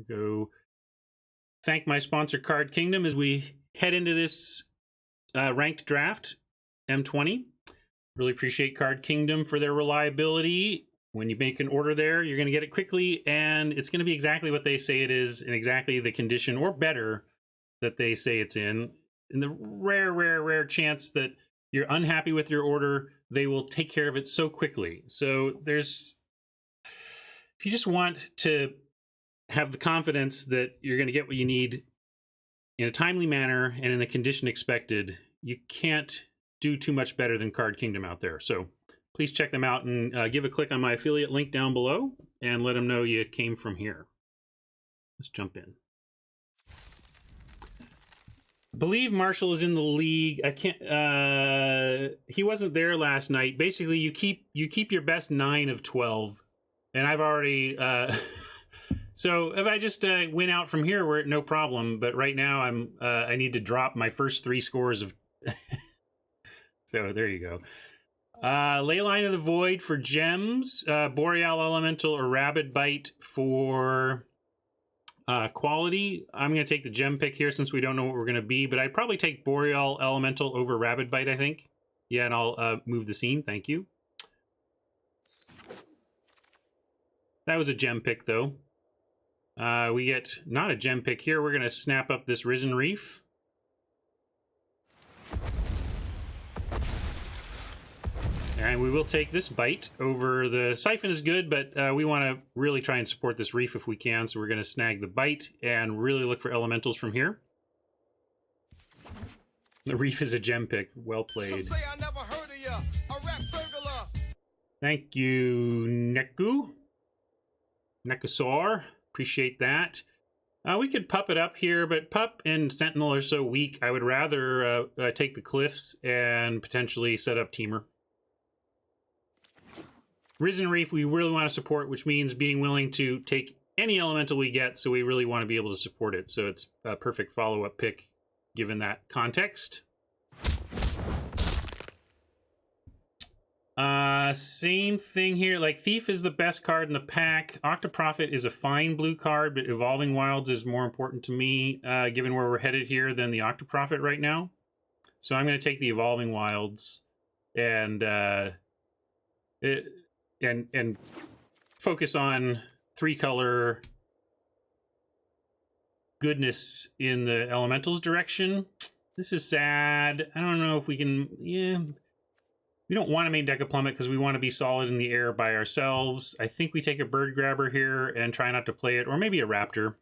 Go thank my sponsor, Card Kingdom, as we head into this ranked draft, M20. Really appreciate Card Kingdom for their reliability. When you make an order there, you're going to get it quickly, and it's going to be exactly what they say it is, in exactly the condition, or better, that they say it's in. In the rare chance that you're unhappy with your order, they will take care of it so quickly. So if you just want to have the confidence that you're going to get what you need in a timely manner and in the condition expected, you can't do too much better than Card Kingdom out there. So please check them out and give a click on my affiliate link down below and let them know you came from here. Let's jump in. I believe Marshall is in the league. I can't. He wasn't there last night. Basically, you keep your best 9 of 12, and I've already. So if I just win out from here, we're no problem. But right now, I need to drop my first 3 scores of. So there you go. Leyline of the Void for gems, Boreal Elemental or Rabid Bite for quality. I'm going to take the gem pick here since we don't know what we're going to be, but I'd probably take Boreal Elemental over Rabid Bite, I think. Yeah, and I'll move the scene. Thank you. That was a gem pick, though. We get not a gem pick here. We're going to snap up this Risen Reef. And we will take this bite over the Siphon is good, but we want to really try and support this Reef if we can. So we're going to snag the bite and really look for elementals from here. The Reef is a gem pick. Well played. Thank you, Neku. Nekusaur. Appreciate that. We could pup it up here, but Pup and Sentinel are so weak. I would rather take the Cliffs and potentially set up Teamer. Risen Reef we really want to support, which means being willing to take any elemental we get, so we really want to be able to support it. So it's a perfect follow-up pick given that context. Same thing here. Like, Thief is the best card in the pack. Octoprophet is a fine blue card, but Evolving Wilds is more important to me, given where we're headed here, than the Octoprophet right now. So I'm going to take the Evolving Wilds and focus on 3-color goodness in the elementals direction. This is sad. I don't know if we can. Yeah, we don't want to main deck a Plummet because we want to be solid in the air by ourselves. I think we take a Bird Grabber here and try not to play it, or maybe a Raptor.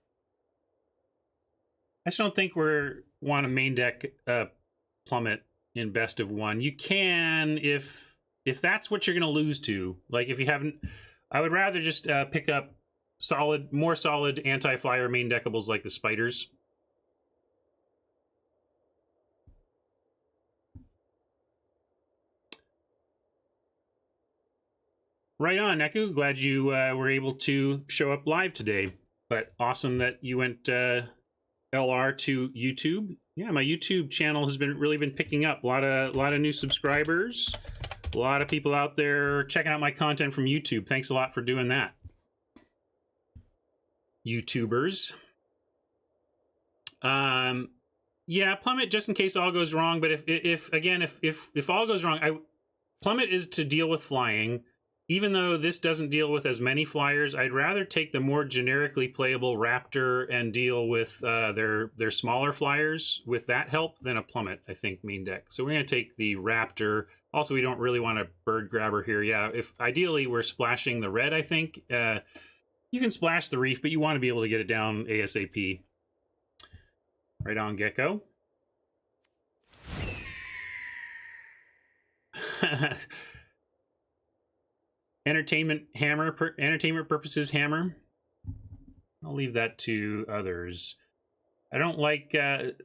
I just don't think we want to main deck Plummet in best of 1. You can if that's what you're going to lose to. Like, if you haven't, I would rather just pick up more solid anti-flyer main deckables like the Spiders. Right on, Neku. Glad you were able to show up live today. But awesome that you went LR to YouTube. Yeah, my YouTube channel has really been picking up. A lot of new subscribers. A lot of people out there checking out my content from YouTube. Thanks a lot for doing that, YouTubers. Yeah, Plummet, just in case all goes wrong. But if all goes wrong, Plummet is to deal with flying. Even though this doesn't deal with as many flyers, I'd rather take the more generically playable Raptor and deal with their smaller flyers with that help than a Plummet, I think, main deck. So we're going to take the Raptor. Also, we don't really want a Bird Grabber here. Yeah, if ideally we're splashing the red, I think. You can splash the Reef, but you want to be able to get it down ASAP. Right on, Gecko. Entertainment purposes hammer. I'll leave that to others. I don't like the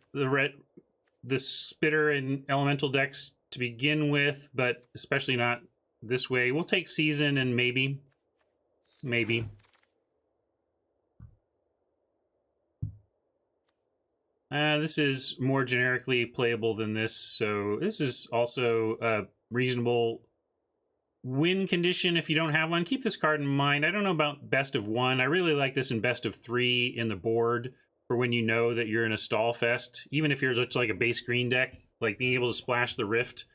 Spitter in elemental decks to begin with, but especially not this way. We'll take Season and maybe. This is more generically playable than this, so this is also a reasonable win condition, if you don't have one, keep this card in mind. I don't know about best of one. I really like this in best of 3 in the board for when you know that you're in a stall fest. Even if you're just like a base green deck, like being able to splash the Rift.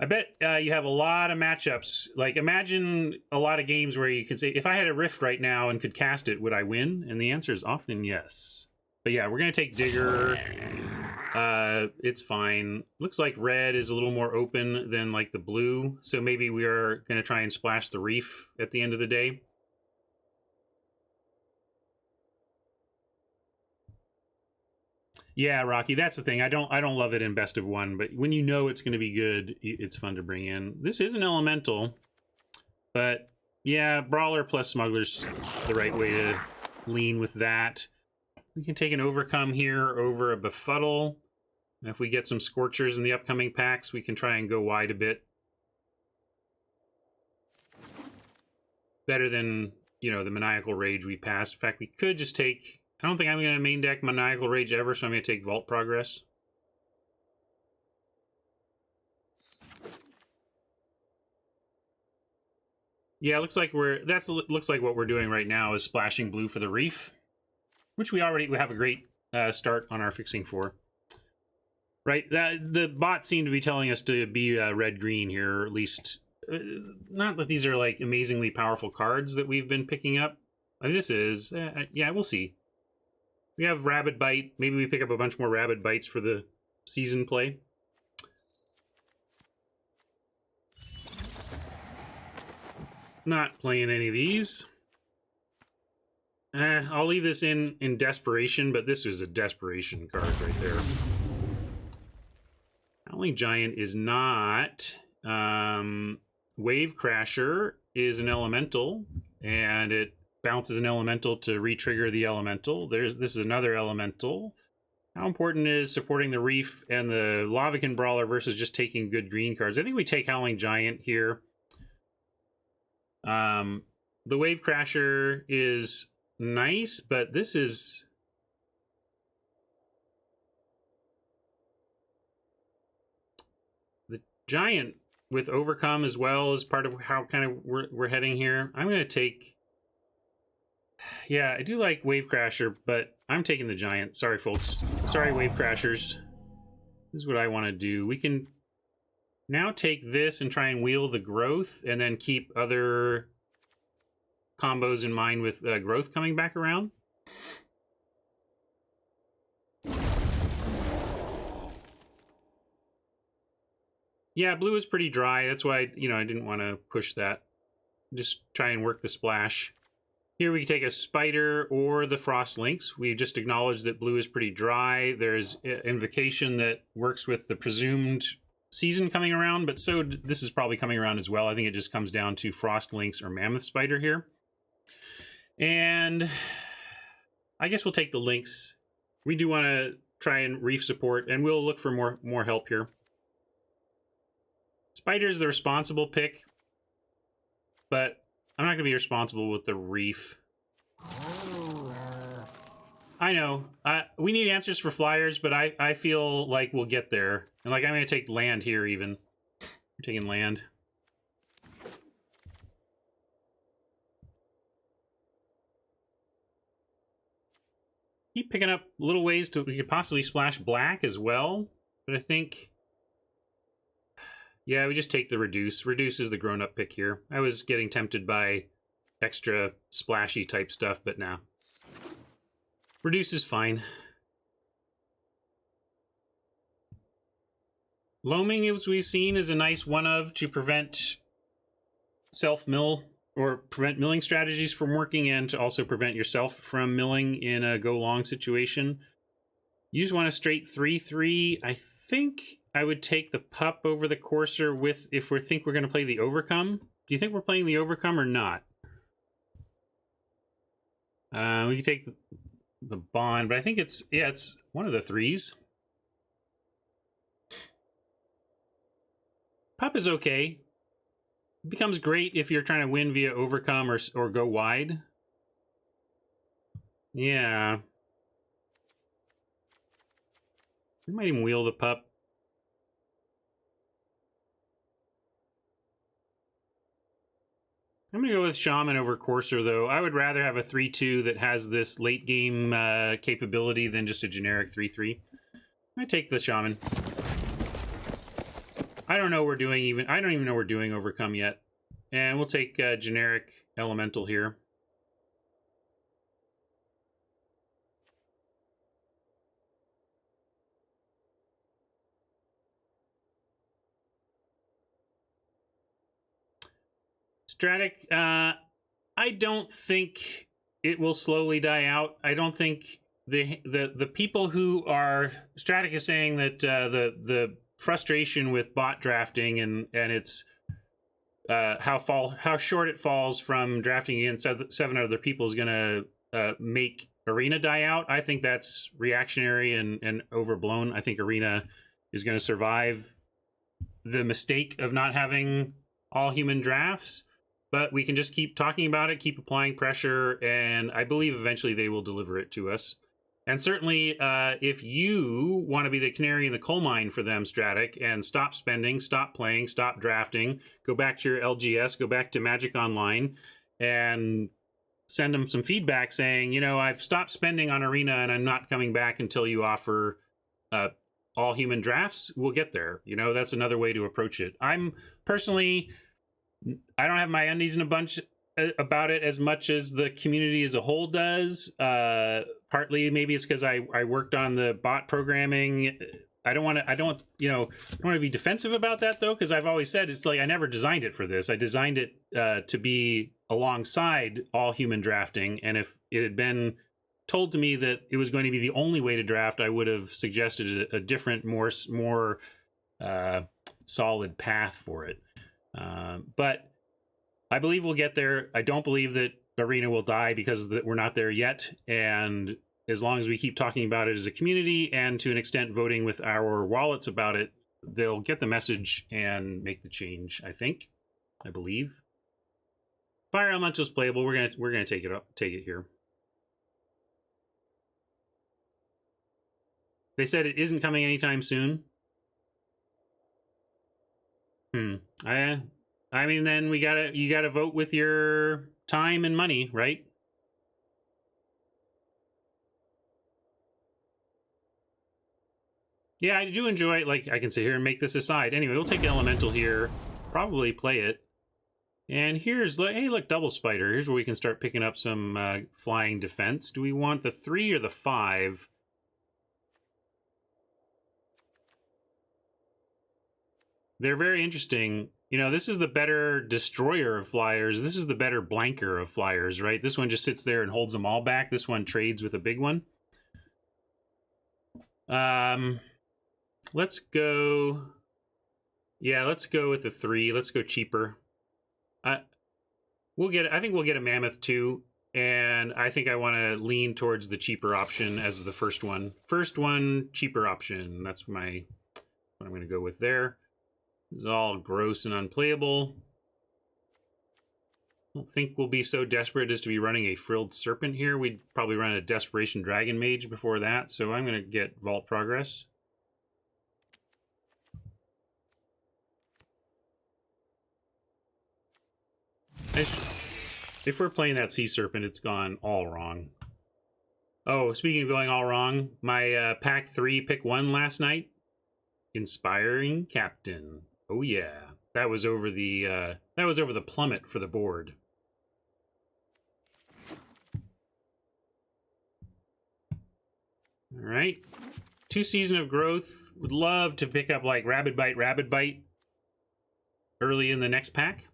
I bet you have a lot of matchups. Like, imagine a lot of games where you can say, if I had a Rift right now and could cast it, would I win? And the answer is often yes. But yeah, we're going to take Digger. It's fine. Looks like red is a little more open than like the blue. So maybe we are going to try and splash the Reef at the end of the day. Yeah, Rocky, that's the thing. I don't love it in best of 1, but when you know it's going to be good, it's fun to bring in. This is an elemental, but yeah, Brawler plus Smuggler's the right way to lean with that. We can take an Overcome here over a Befuddle. And if we get some Scorchers in the upcoming packs, we can try and go wide a bit. Better than, you know, the Maniacal Rage we passed. In fact, we could just take... I don't think I'm going to main deck Maniacal Rage ever, so I'm going to take Vault Progress. Yeah, looks like looks like what we're doing right now is splashing blue for the Reef, which we have a great start on our fixing for. Right, the bots seem to be telling us to be red-green here, or at least not that these are like amazingly powerful cards that we've been picking up. I mean, this is yeah, we'll see. We have Rabid Bite. Maybe we pick up a bunch more Rabid Bites for the season play. Not playing any of these. I'll leave this in Desperation, but this is a Desperation card right there. Howling Giant is not. Wave Crasher is an elemental, and it bounces an elemental to re-trigger the elemental. This is another elemental. How important is supporting the Reef and the Lavacan Brawler versus just taking good green cards? I think we take Howling Giant here. The Wave Crasher is nice, but this is... the Giant with Overcome as well is part of how kind of we're heading here. I'm going to take... yeah, I do like Wave Crasher, but I'm taking the Giant. Sorry, folks. Sorry, Wave Crashers. This is what I want to do. We can now take this and try and wheel the Growth, and then keep other combos in mind with Growth coming back around. Yeah, blue is pretty dry. That's why, you know, I didn't want to push that. Just try and work the splash. Here we can take a Spider or the Frost Lynx. We just acknowledged that blue is pretty dry. There's Invocation that works with the presumed season coming around, but so this is probably coming around as well. I think it just comes down to Frost Lynx or Mammoth Spider here. And I guess we'll take the Lynx. We do want to try and Reef support, and we'll look for more help here. Spider's the responsible pick, but I'm not going to be responsible with the Reef. I know. We need answers for Flyers, but I feel like we'll get there. And like, I'm going to take land here even. I'm taking land. Keep picking up little ways we could possibly splash black as well. But I think... yeah, we just take the Reduce. Reduce is the grown-up pick here. I was getting tempted by extra splashy type stuff, but now. Reduce is fine. Loaming, as we've seen, is a nice one-of to prevent self-mill, or prevent milling strategies from working, and to also prevent yourself from milling in a go-long situation. You just want a straight 3/3. I think I would take the Pup over the Courser if we think we're going to play the Overcome. Do you think we're playing the Overcome or not? We can take the Bond, but I think it's one of the 3s. Pup is okay. It becomes great if you're trying to win via Overcome or go wide. Yeah. We might even wheel the Pup. I'm going to go with Shaman over Courser, though. I would rather have a 3-2 that has this late game capability than just a generic 3-3. I take the Shaman. I don't know we're doing even. I don't even know we're doing Overcome yet. And we'll take generic Elemental here. Stratic, I don't think it will slowly die out. I don't think the people who are Stratic is saying that the frustration with bot drafting and it's how short it falls from drafting against 7 other people is going to make Arena die out. I think that's reactionary and overblown. I think Arena is going to survive the mistake of not having all human drafts, but we can just keep talking about it, keep applying pressure, and I believe eventually they will deliver it to us. And certainly, if you want to be the canary in the coal mine for them, Stratic, and stop spending, stop playing, stop drafting, go back to your LGS, go back to Magic Online, and send them some feedback saying, you know, I've stopped spending on Arena and I'm not coming back until you offer all human drafts, we'll get there. You know, that's another way to approach it. I'm personally, I don't have my undies in a bunch about it as much as the community as a whole does. Partly maybe it's because I worked on the bot programming. I don't want to be defensive about that though, because I've always said it's like I never designed it for this. I designed it to be alongside all human drafting, and if it had been told to me that it was going to be the only way to draft, I would have suggested a different, more solid path for it. But I believe we'll get there. I don't believe that Arena will die because we're not there yet. And as long as we keep talking about it as a community and to an extent voting with our wallets about it, they'll get the message and make the change, I think. I believe. Fire Elemental is playable. We're gonna take it here. They said it isn't coming anytime soon. I mean, then you gotta vote with your time and money, right? Yeah, I do enjoy it. Like, I can sit here and make this aside. Anyway, we'll take Elemental here, probably play it. And here's, hey, look, Double Spider. Here's where we can start picking up some flying defense. Do we want the 3 or the 5? They're very interesting. You know, this is the better destroyer of flyers. This is the better blanker of flyers, right? This one just sits there and holds them all back. This one trades with a big one. Let's go. Yeah, let's go with the 3. Let's go cheaper. I think we'll get a Mammoth too, and I think I want to lean towards the cheaper option as the first one. First one, cheaper option. That's what I'm going to go with there. It's all gross and unplayable. I don't think we'll be so desperate as to be running a Frilled Serpent here. We'd probably run a Desperation Dragon Mage before that, so I'm going to get Vault Progress. If we're playing that Sea Serpent, it's gone all wrong. Oh, speaking of going all wrong, my pack 3 pick 1 last night, Inspiring Captain. Oh yeah, that was over the plummet for the board. All right, 2 Season of Growth. Would love to pick up like Rabid Bite early in the next pack.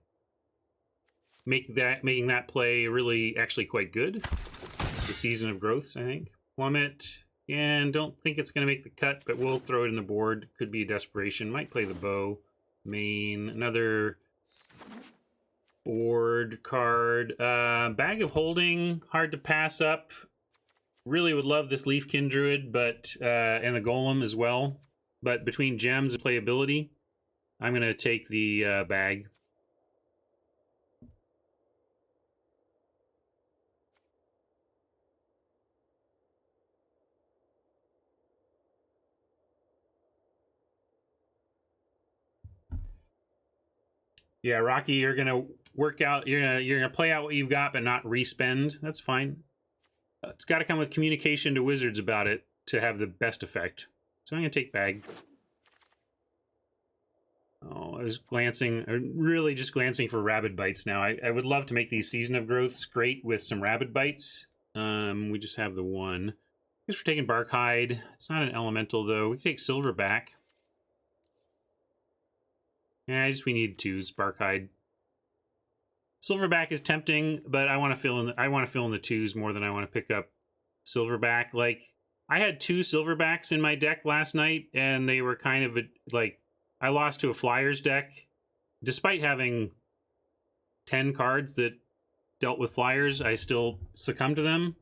Making that play really actually quite good. The Season of Growths, I think. Plummet, and don't think it's going to make the cut, but we'll throw it in the board. Could be a desperation. Might play the Bow. Main, another board card. Bag of Holding, hard to pass up. Really would love this Leafkin Druid, but and the Golem as well. But between gems and playability, I'm going to take the bag. Yeah, Rocky, you're gonna work out. You're gonna play out what you've got, but not respend. That's fine. It's got to come with communication to wizards about it to have the best effect. So I'm gonna take bag. Oh, I was glancing, really just glancing for rabid bites now. I would love to make these season of growths great with some rabid bites. We just have the one. I guess we're taking bark hide. It's not an elemental though. We can take silverback. Yeah, we need twos. Bark hide. Silverback is tempting, but I want to fill in the twos more than I want to pick up silverback. Like I had 2 silverbacks in my deck last night, and they were kind of like I lost to a Flyers deck, despite having 10 cards that dealt with Flyers. I still succumbed to them.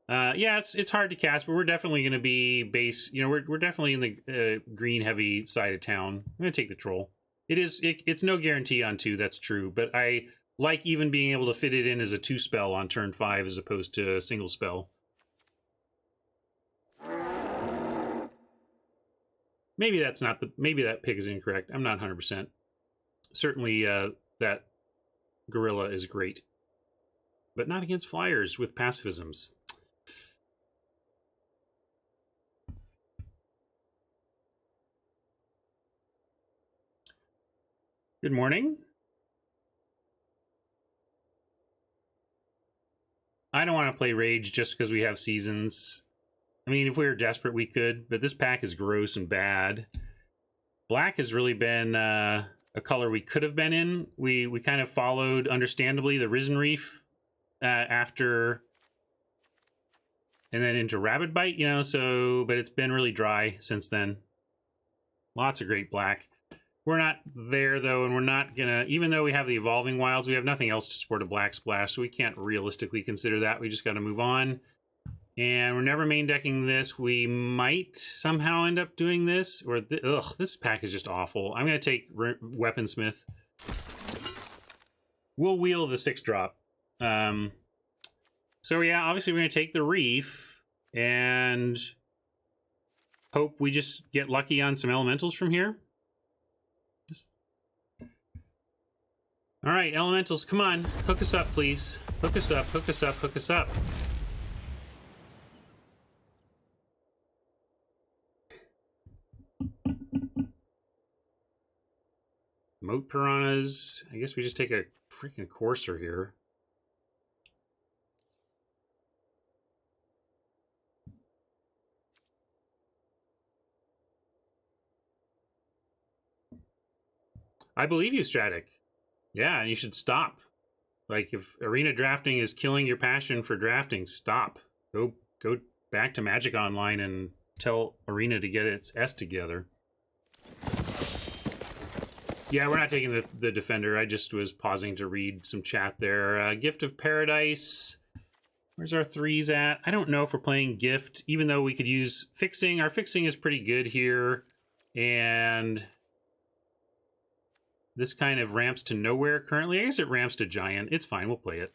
Yeah, it's hard to cast, but we're definitely going to be base. You know, we're definitely in the green heavy side of town. I'm going to take the troll. It's no guarantee on 2. That's true, but I like even being able to fit it in as a 2 spell on turn 5 as opposed to a single spell. Maybe that's not maybe that pick is incorrect. I'm not 100%. Certainly that gorilla is great, but not against Flyers with pacifisms. Good morning. I don't want to play Rage just because we have seasons. I mean, if we were desperate, we could, but this pack is gross and bad. Black has really been a color we could have been in. We kind of followed, understandably, the Risen Reef after, and then into Rabid Bite, you know, so, but it's been really dry since then. Lots of great black. We're not there, though, and we're not gonna, even though we have the Evolving Wilds, we have nothing else to support a black splash, so we can't realistically consider that. We just got to move on. And we're never main decking this. We might somehow end up doing this, or this pack is just awful. I'm gonna take Weaponsmith. We'll wheel the 6-drop. So yeah, obviously we're gonna take the Reef and hope we just get lucky on some elementals from here. All right, elementals, come on. Hook us up, please. Hook us up, hook us up, hook us up. Moat Piranhas. I guess we just take a freaking Courser here. I believe you, Stratic. Yeah, and you should stop. Like, if arena drafting is killing your passion for drafting, stop. Go back to Magic Online and tell Arena to get its S together. Yeah, we're not taking the Defender. I just was pausing to read some chat there. Gift of Paradise. Where's our 3s at? I don't know if we're playing Gift, even though we could use Fixing. Our Fixing is pretty good here. And this kind of ramps to nowhere currently. I guess it ramps to Giant. It's fine. We'll play it.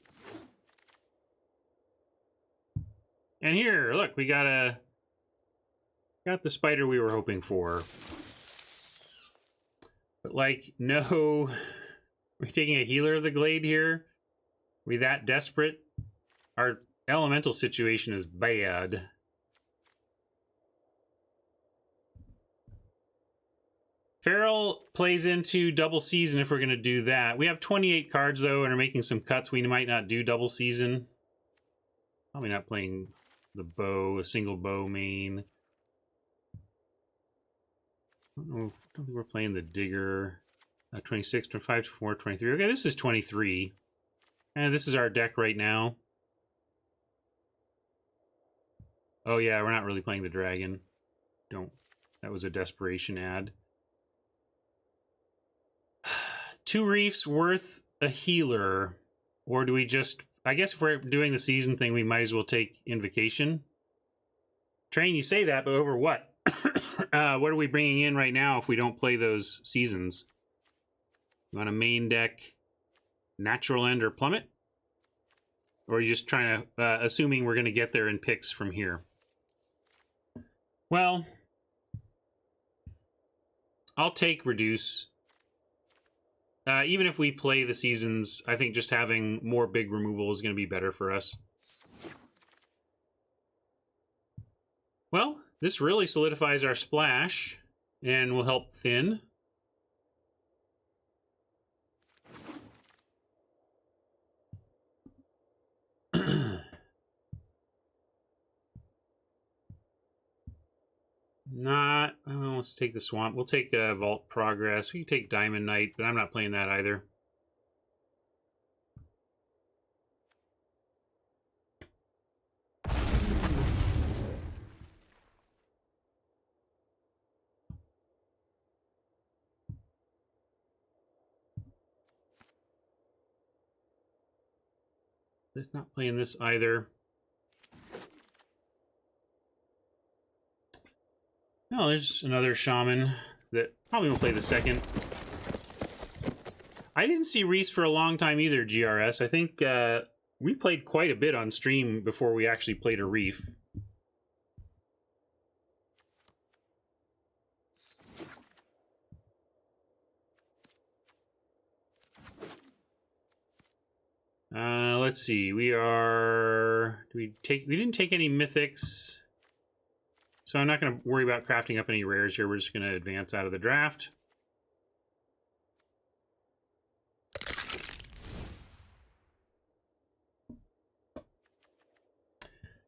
And here, look, we got the spider we were hoping for. But like, no, we're taking a Healer of the Glade here. Are we that desperate? Our elemental situation is bad. Feral plays into double season if we're going to do that. We have 28 cards, though, and are making some cuts. We might not do double season. Probably not playing the bow, a single bow main. I don't think we're playing the Digger. 26, 25, 24, 23. Okay, this is 23. And this is our deck right now. Oh, yeah, we're not really playing the Dragon. Don't. That was a desperation ad. 2 Reefs worth a Healer. Or do we just... I guess if we're doing the season thing, we might as well take Invocation. Train, you say that, but over what? What are we bringing in right now if we don't play those seasons? You want a main deck Natural End or Plummet? Or are you just trying to... assuming we're going to get there in picks from here? Well... I'll take Reduce. Even if we play the seasons, I think just having more big removal is going to be better for us. Well, this really solidifies our splash and will help thin. Not, let's take the swamp. We'll take Vault Progress. We can take Diamond Knight, but I'm not playing that either. It's not playing this either. No, there's another shaman that probably will play the second. I didn't see Reese for a long time either, GRS. I think we played quite a bit on stream before we actually played a Reef. Let's see. We didn't take any mythics. So I'm not going to worry about crafting up any rares here. We're just going to advance out of the draft.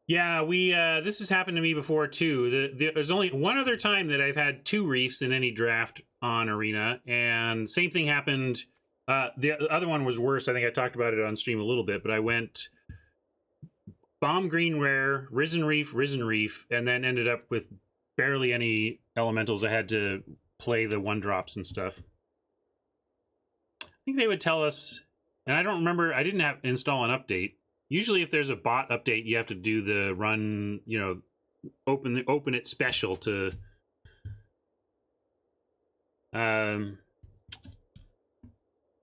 Yeah, this has happened to me before too. There's only one other time that I've had 2 reefs in any draft on Arena, and same thing happened. The other one was worse. I think I talked about it on stream a little bit, but I went Bomb Green Rare, Risen Reef, and then ended up with barely any elementals. I had to play the 1-drops and stuff. I think they would tell us, and I don't remember, I didn't have install an update. Usually if there's a bot update, you have to do the run, you know, open it special to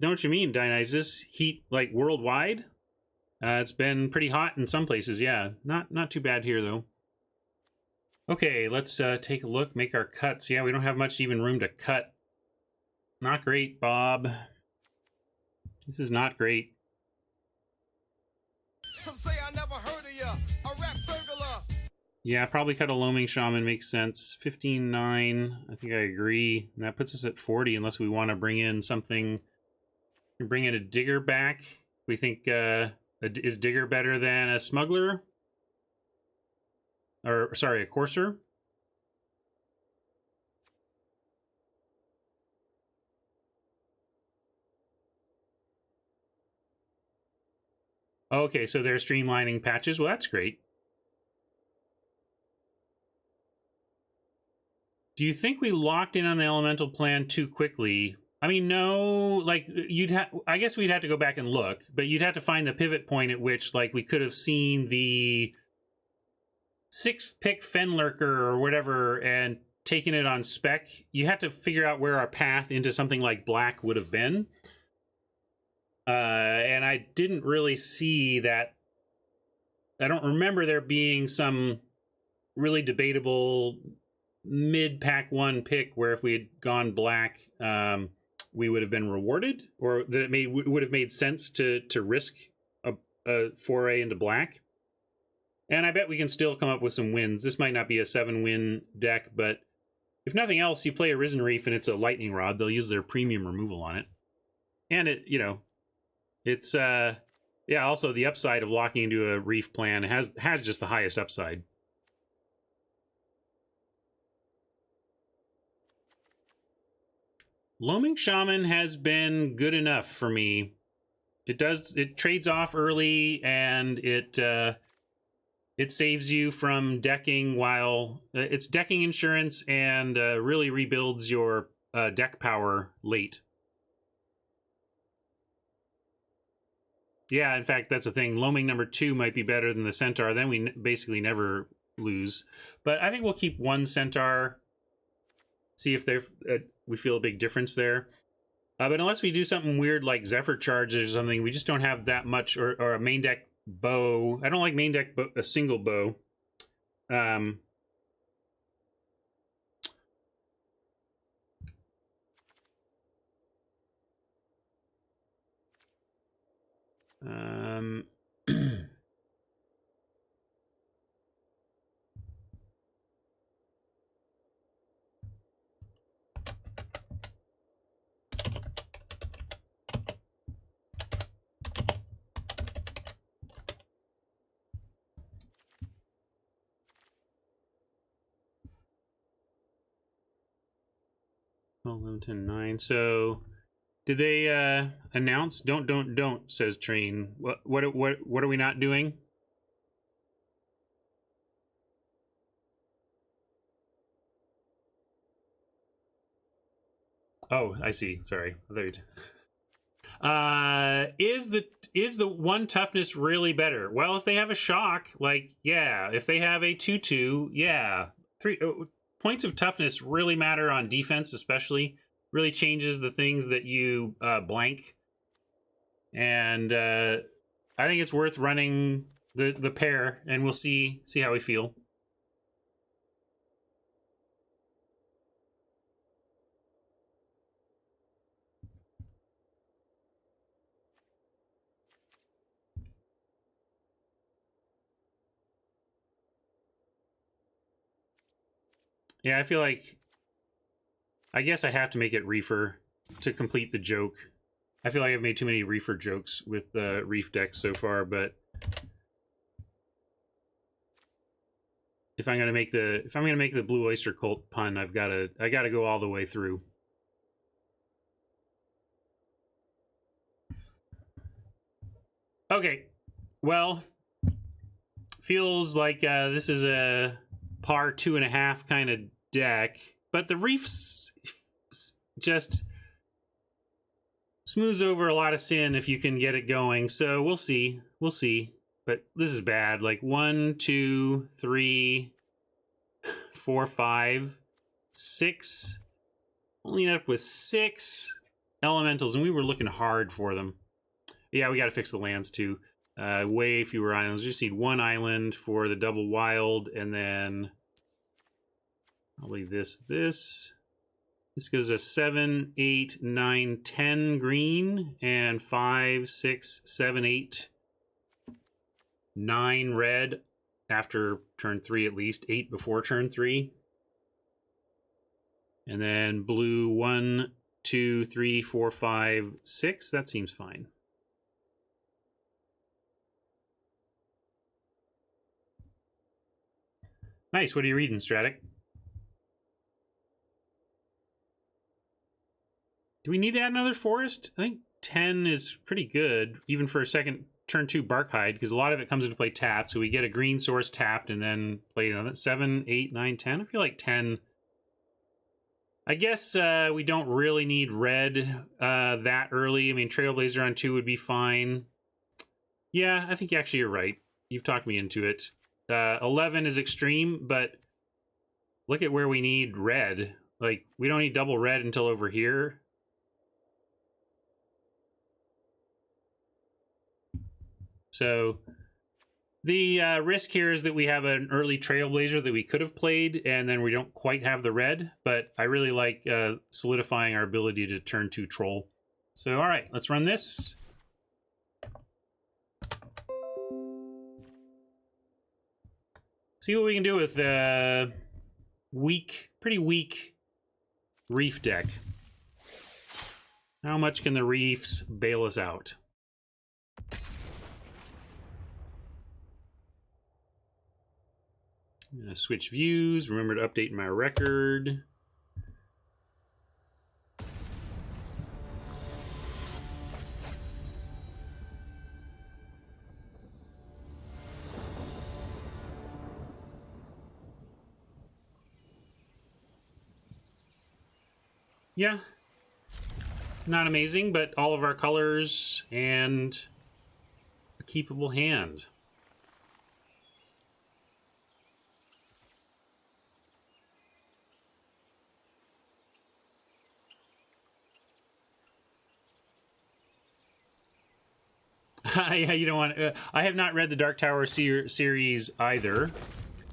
know what you mean, Dionysus. Heat like worldwide? It's been pretty hot in some places, yeah. Not too bad here though. Okay, let's take a look, make our cuts. Yeah, we don't have much even room to cut. Not great, Bob. This is not great. Some say I never heard of ya, a rap burglar. Yeah, probably cut a Loaming Shaman makes sense. 15-9, I think I agree. And that puts us at 40 unless we want to bring in something. Bring in a Digger back. We think, is Digger better than a Smuggler? Or, sorry, a Courser? Okay, so they're streamlining patches. Well, that's great. Do you think we locked in on the elemental plan too quickly? I mean, no, like I guess we'd have to go back and look, but you'd have to find the pivot point at which, like, we could have seen the 6th pick Fenlurker or whatever and taken it on spec. You had to figure out where our path into something like black would have been. And I didn't really see that. I don't remember there being some really debatable mid-pack 1 pick where if we had gone black, we would have been rewarded, or that it would have made sense to risk a foray into black. And I bet we can still come up with some wins. This might not be a 7-win deck, but if nothing else, you play a Risen Reef and it's a Lightning Rod, they'll use their premium removal on it. And it, you know, it's yeah, also the upside of locking into a Reef plan has just the highest upside. Loaming Shaman has been good enough for me. It trades off early, and it saves you from decking while it's decking insurance, and really rebuilds your deck power late. Yeah, in fact, that's the thing. Loaming number 2 might be better than the Centaur. Then we basically never lose. But I think we'll keep 1 Centaur. See if we feel a big difference there. But unless we do something weird like Zephyr Charges or something, we just don't have that much, or a main deck bow. I don't like main deck a single bow. Um, well, 11, 10, 9. So, did they announce? Don't, says Train. What are we not doing? Oh, I see. Sorry. Is the one toughness really better? Well, if they have a shock, like, yeah. If they have a 2/2, yeah. Points of toughness really matter on defense, especially. Really changes the things that you blank. And I think it's worth running the pair, and we'll see how we feel. Yeah, I feel like I guess I have to make it Reefer to complete the joke. I feel like I've made too many Reefer jokes with the Reef decks so far, but if I'm gonna make the Blue Oyster Cult pun, I gotta go all the way through. Okay, well, feels like this is a par 2.5 kind of deck, but the Reefs just smooths over a lot of sin if you can get it going. So we'll see. But this is bad. Like 1, 2, 3, 4, 5, 6. Only ended up with 6 elementals, and we were looking hard for them. Yeah, we got to fix the lands too. Way fewer islands. Just need 1 island for the double wild, and then probably this. This goes a 7, 8, 9, 10 green, and 5, 6, 7, 8, 9 red after turn 3 at least, 8 before turn 3. And then blue 1, 2, 3, 4, 5, 6. That seems fine. Nice. What are you reading, Stratic? Do we need to add another forest? I think 10 is pretty good, even for a second turn 2 Barkhide, because a lot of it comes into play tapped, so we get a green source tapped and then play another 7, 8, 9, 10. I feel like 10. I guess we don't really need red that early. I mean, Trailblazer on 2 would be fine. Yeah, I think actually you're right. You've talked me into it. 11 is extreme, but look at where we need red. Like, we don't need double red until over here. So the risk here is that we have an early Trailblazer that we could have played, and then we don't quite have the red, but I really like solidifying our ability to turn 2 Troll. So, all right, let's run this. See what we can do with the pretty weak Reef deck. How much can the Reefs bail us out? I'm gonna switch views. Remember to update my record. Yeah, not amazing, but all of our colors and a keepable hand. Yeah, you don't want. I have not read the Dark Tower series either,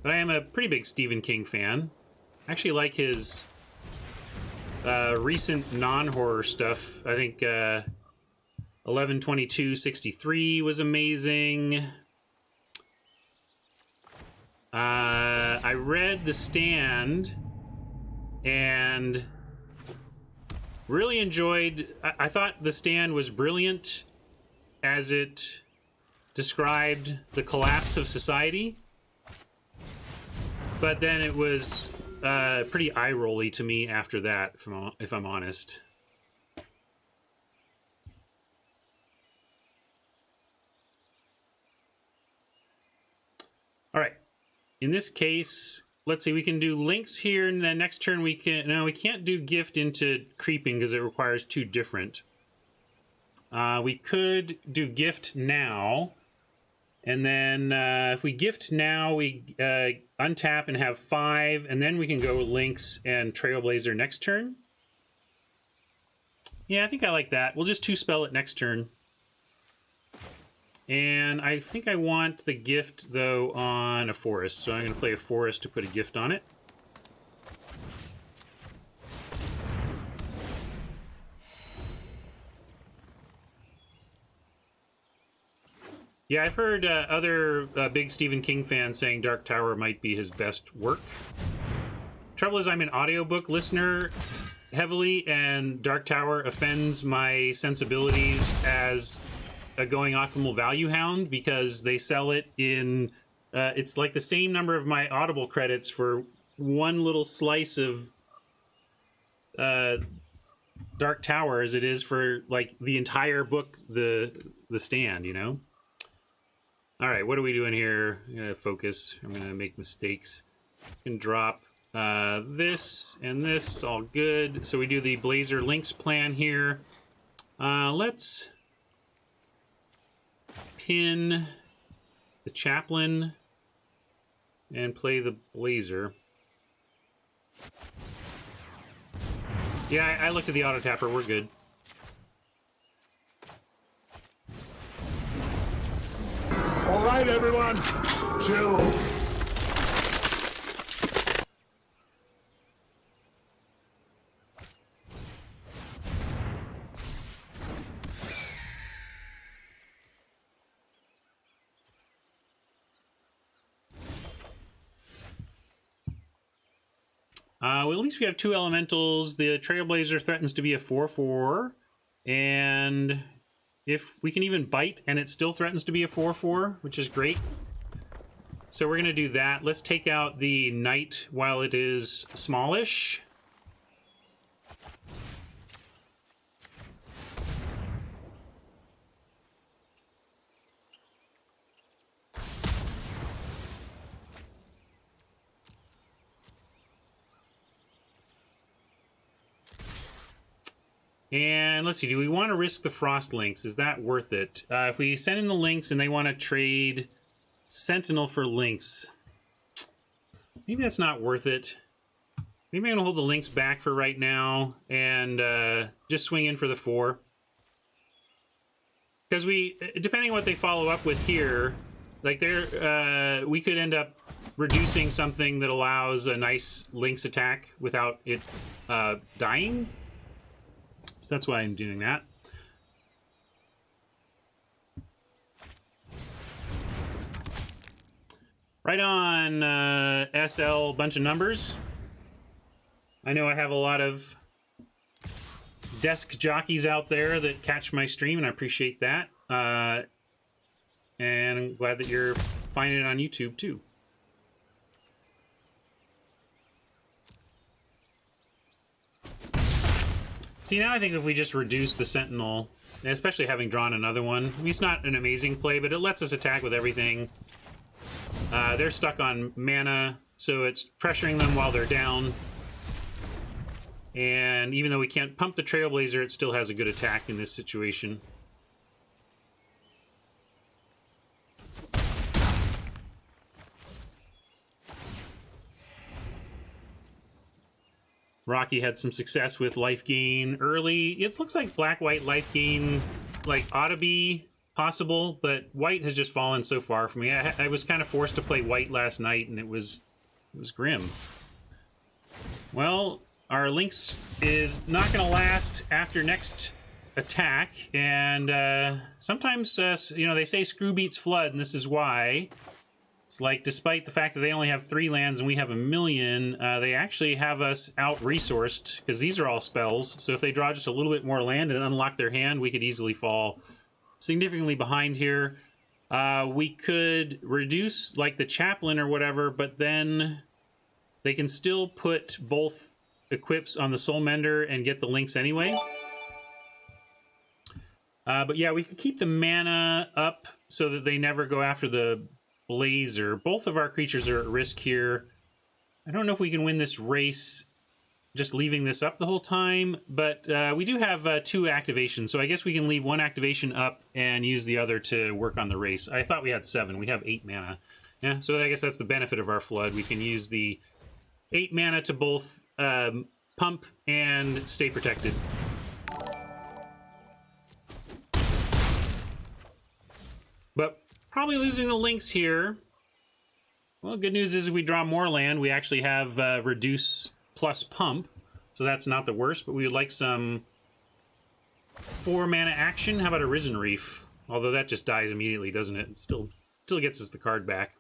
but I am a pretty big Stephen King fan. I actually like his recent non-horror stuff. I think 11/22/63 was amazing. I read The Stand and really enjoyed. I thought The Stand was brilliant as it described the collapse of society, but then it was pretty eye-rolly to me after that, if I'm honest. All right. In this case, let's see, we can do links here, and then next turn we can... No, we can't do gift into creeping because it requires 2 different. We could do gift now, and then if we gift now, we untap and have 5, and then we can go links and Trailblazer next turn. Yeah, I think I like that. We'll just 2-spell it next turn. And I think I want the gift, though, on a forest. So I'm going to play a forest to put a gift on it. Yeah, I've heard other big Stephen King fans saying Dark Tower might be his best work. Trouble is, I'm an audiobook listener heavily, and Dark Tower offends my sensibilities as a going optimal value hound because they sell it in it's like the same number of my Audible credits for one little slice of Dark Tower as it is for like the entire book, the Stand, you know. All right, what are we doing here? I'm gonna focus. I'm gonna make mistakes. I can drop this and this, all good. So we do the Blazer links plan here. Let's pin the Chaplain and play the Blazer. Yeah, I looked at the auto tapper. We're good. All right, everyone, chill. Well, at least we have 2 elementals. The Trailblazer threatens to be a 4/4, and if we can even bite and it still threatens to be a 4/4, which is great. So we're going to do that. Let's take out the Knight while it is smallish. And let's see, do we want to risk the Frost Links? Is that worth it? If we send in the Links and they want to trade Sentinel for Links, maybe that's not worth it. Maybe I'm going to hold the Links back for right now and just swing in for the 4. Because we, depending on what they follow up with here, like we could end up reducing something that allows a nice Links attack without it dying. So that's why I'm doing that. Right on, SL, bunch of numbers. I know I have a lot of desk jockeys out there that catch my stream, and I appreciate that. And I'm glad that you're finding it on YouTube, too. See, now I think if we just reduce the Sentinel, especially having drawn another one, I mean, it's not an amazing play, but it lets us attack with everything. They're stuck on mana, so it's pressuring them while they're down. And even though we can't pump the Trailblazer, it still has a good attack in this situation. Rocky had some success with life gain early. It looks like black-white life gain like ought to be possible, but white has just fallen so far for me. I was kind of forced to play white last night, and it was grim. Well, our Lynx is not going to last after next attack, and sometimes, you know, they say screw beats flood, and this is why. It's like, despite the fact that they only have 3 lands and we have 1,000,000, they actually have us out-resourced, because these are all spells, so if they draw just a little bit more land and unlock their hand, we could easily fall significantly behind here. We could reduce, like, the chaplain or whatever, but then they can still put both equips on the Soul Mender and get the links anyway. But yeah, we could keep the mana up so that they never go after the Blazer. Both of our creatures are at risk here. I don't know if we can win this race just leaving this up the whole time, but we do have 2 activations, so I guess we can leave 1 activation up and use the other to work on the race. I thought we had 7. We have 8 mana. Yeah, so I guess that's the benefit of our Flood. We can use the 8 mana to both pump and stay protected. But probably losing the links here. Well, good news is if we draw more land, we actually have reduce plus pump, so that's not the worst, but we would like some 4 mana action. How about a Risen Reef? Although that just dies immediately, doesn't it? It still gets us the card back.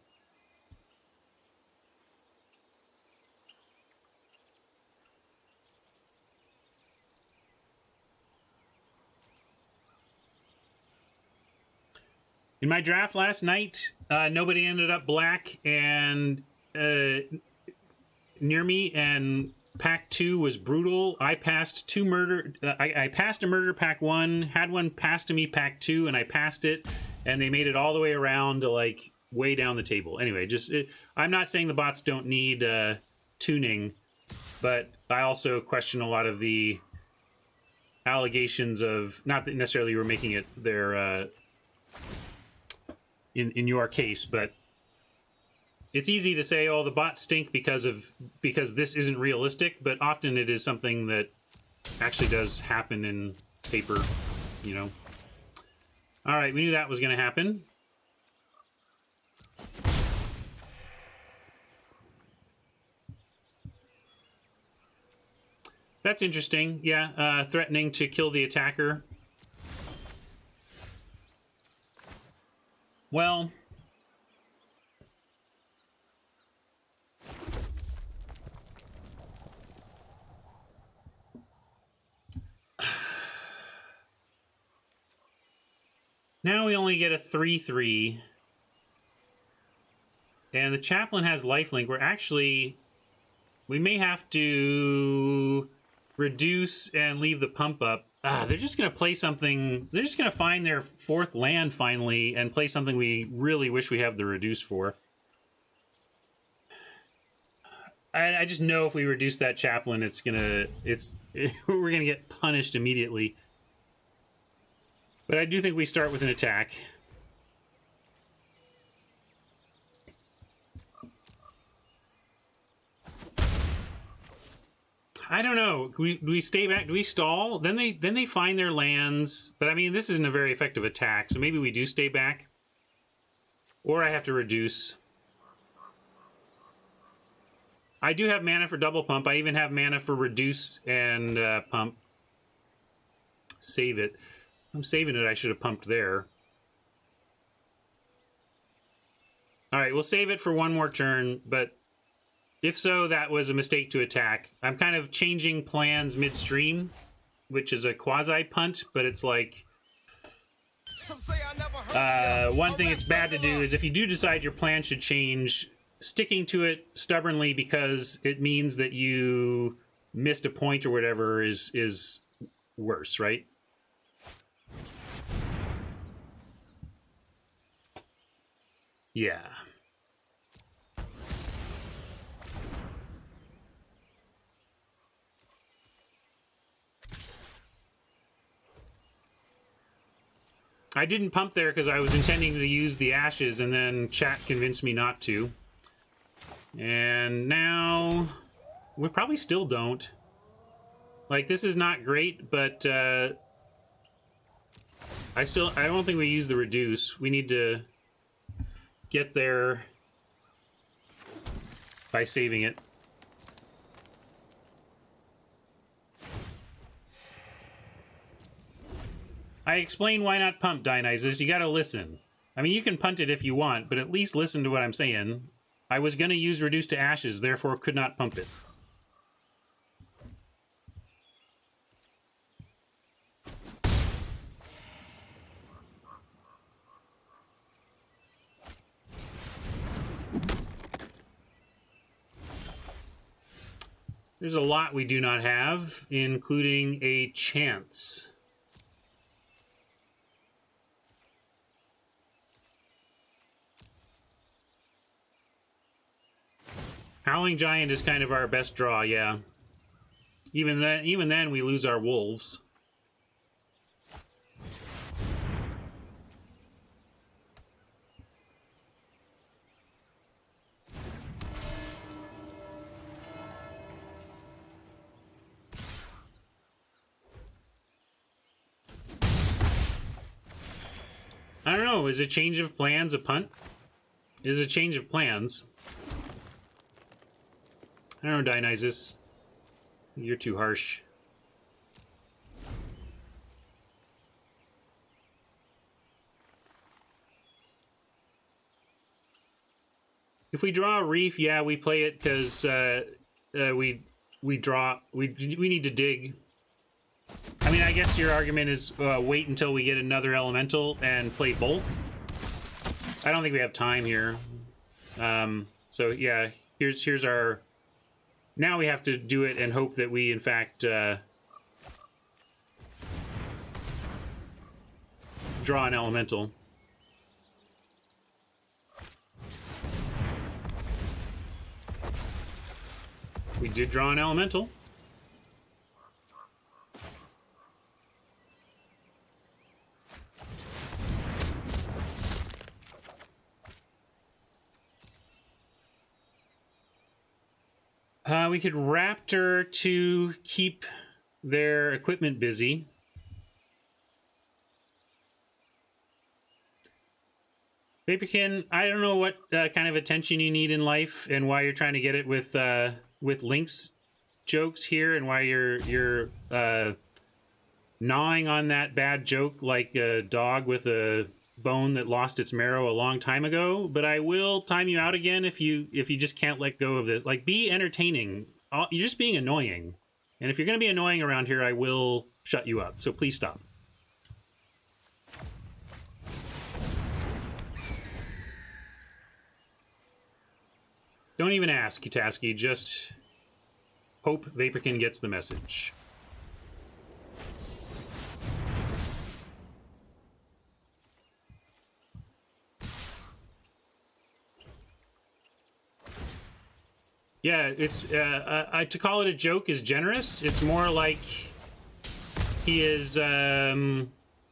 In my draft last night, nobody ended up black, and near me, and pack 2 was brutal. I passed 2 murder. I passed a murder pack 1, had one passed to me pack 2, and I passed it, and they made it all the way around to like way down the table. Anyway, I'm not saying the bots don't need tuning, but I also question a lot of the allegations of, not that necessarily you were making it their in your case, but it's easy to say, oh, the bots stink because this isn't realistic, but often it is something that actually does happen in paper, you know. All right, we knew that was going to happen. That's interesting. Yeah, threatening to kill the attacker. Well, now we only get a 3/3, and the chaplain has lifelink. We may have to reduce and leave the pump up. They're just going to play something. They're just going to find their 4th land finally and play something we really wish we have the reduce for. I just know if we reduce that chaplain, we're gonna get punished immediately. But I do think we start with an attack. I don't know. Do we stay back? Do we stall? Then they find their lands. But I mean, this isn't a very effective attack, so maybe we do stay back. Or I have to reduce. I do have mana for double pump. I even have mana for reduce and pump. Save it. I'm saving it. I should have pumped there. All right, we'll save it for one more turn, but if so, that was a mistake to attack. I'm kind of changing plans midstream, which is a quasi-punt, but it's like... one thing it's bad to do is if you do decide your plan should change, sticking to it stubbornly because it means that you missed a point or whatever is worse, right? Yeah. I didn't pump there because I was intending to use the ashes, and then chat convinced me not to. And now we probably still don't. Like, this is not great, but I don't think we use the reduce. We need to get there by saving it. I explain why not pump, Dionysus. You gotta listen. I mean, you can punt it if you want, but at least listen to what I'm saying. I was gonna use Reduce to Ashes, therefore could not pump it. There's a lot we do not have, including a chance. Howling Giant is kind of our best draw, yeah. Even then we lose our wolves. I don't know, is a change of plans a punt? Is a change of plans. I don't know, Dionysus. You're too harsh. If we draw a Reef, yeah, we play it because we need to dig. I mean, I guess your argument is wait until we get another elemental and play both. I don't think we have time here. So yeah, here's our. Now we have to do it and hope that we, in fact, draw an elemental. We did draw an elemental. We could Raptor to keep their equipment busy. Vaporkin, I don't know what kind of attention you need in life and why you're trying to get it with Link's jokes here, and why you're gnawing on that bad joke like a dog with a bone that lost its marrow a long time ago. But I will time you out again if you just can't let go of this. Like, be entertaining. You're just being annoying, and if you're going to be annoying around here, I will shut you up. So please stop. Don't even ask, Kitaski. Just hope Vaporkin gets the message. Yeah, it's to call it a joke is generous. It's more like he is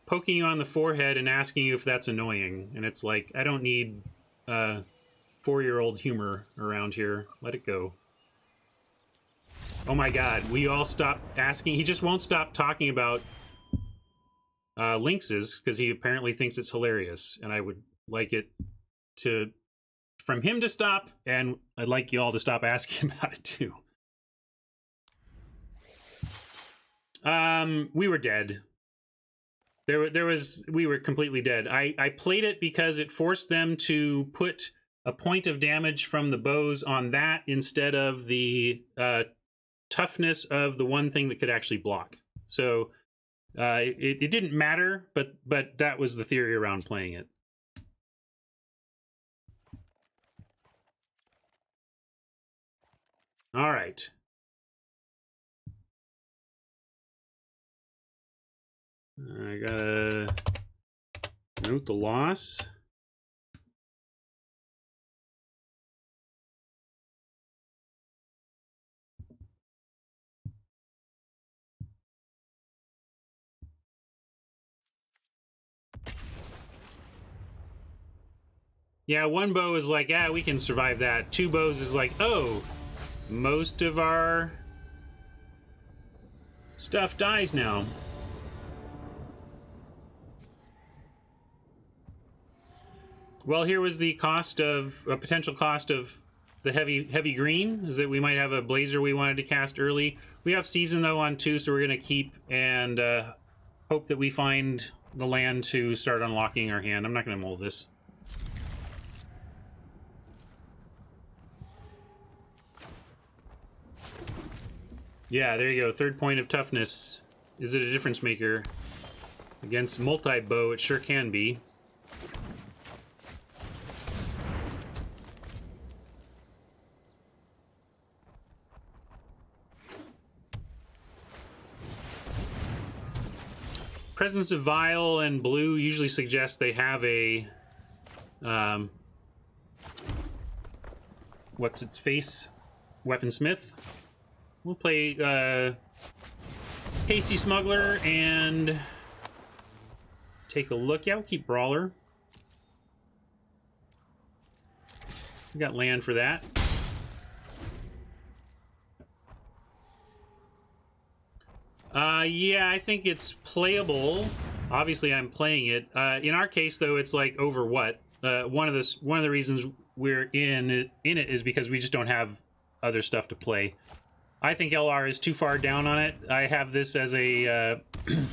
poking you on the forehead and asking you if that's annoying. And it's like, I don't need 4-year-old humor around here. Let it go. Oh my god, we all stop asking. He just won't stop talking about Lynxes because he apparently thinks it's hilarious. And I would like it to... from him to stop, and I'd like you all to stop asking about it too. We were dead. We were completely dead. I played it because it forced them to put a point of damage from the bows on that instead of the toughness of the one thing that could actually block. So it didn't matter, but that was the theory around playing it. All right. I gotta note the loss. Yeah, one bow is like, yeah, we can survive that. 2 bows is like, oh, most of our stuff dies now. Well, here was the cost of a potential cost of the heavy green, is that we might have a blazer we wanted to cast early. We have season though on 2, so we're gonna keep and hope that we find the land to start unlocking our hand. I'm not going to mull this. Yeah, there you go. 3rd point of toughness. Is it a difference maker? Against multi-bow, it sure can be. Presence of Vial and blue usually suggests they have a... what's its face? Weaponsmith. We'll play Hasty Smuggler and take a look. Yeah, we'll keep Brawler. We got land for that. Yeah, I think it's playable. Obviously, I'm playing it. In our case, though, it's like over what? One of the reasons we're in it is because we just don't have other stuff to play. I think LR is too far down on it. I have this as a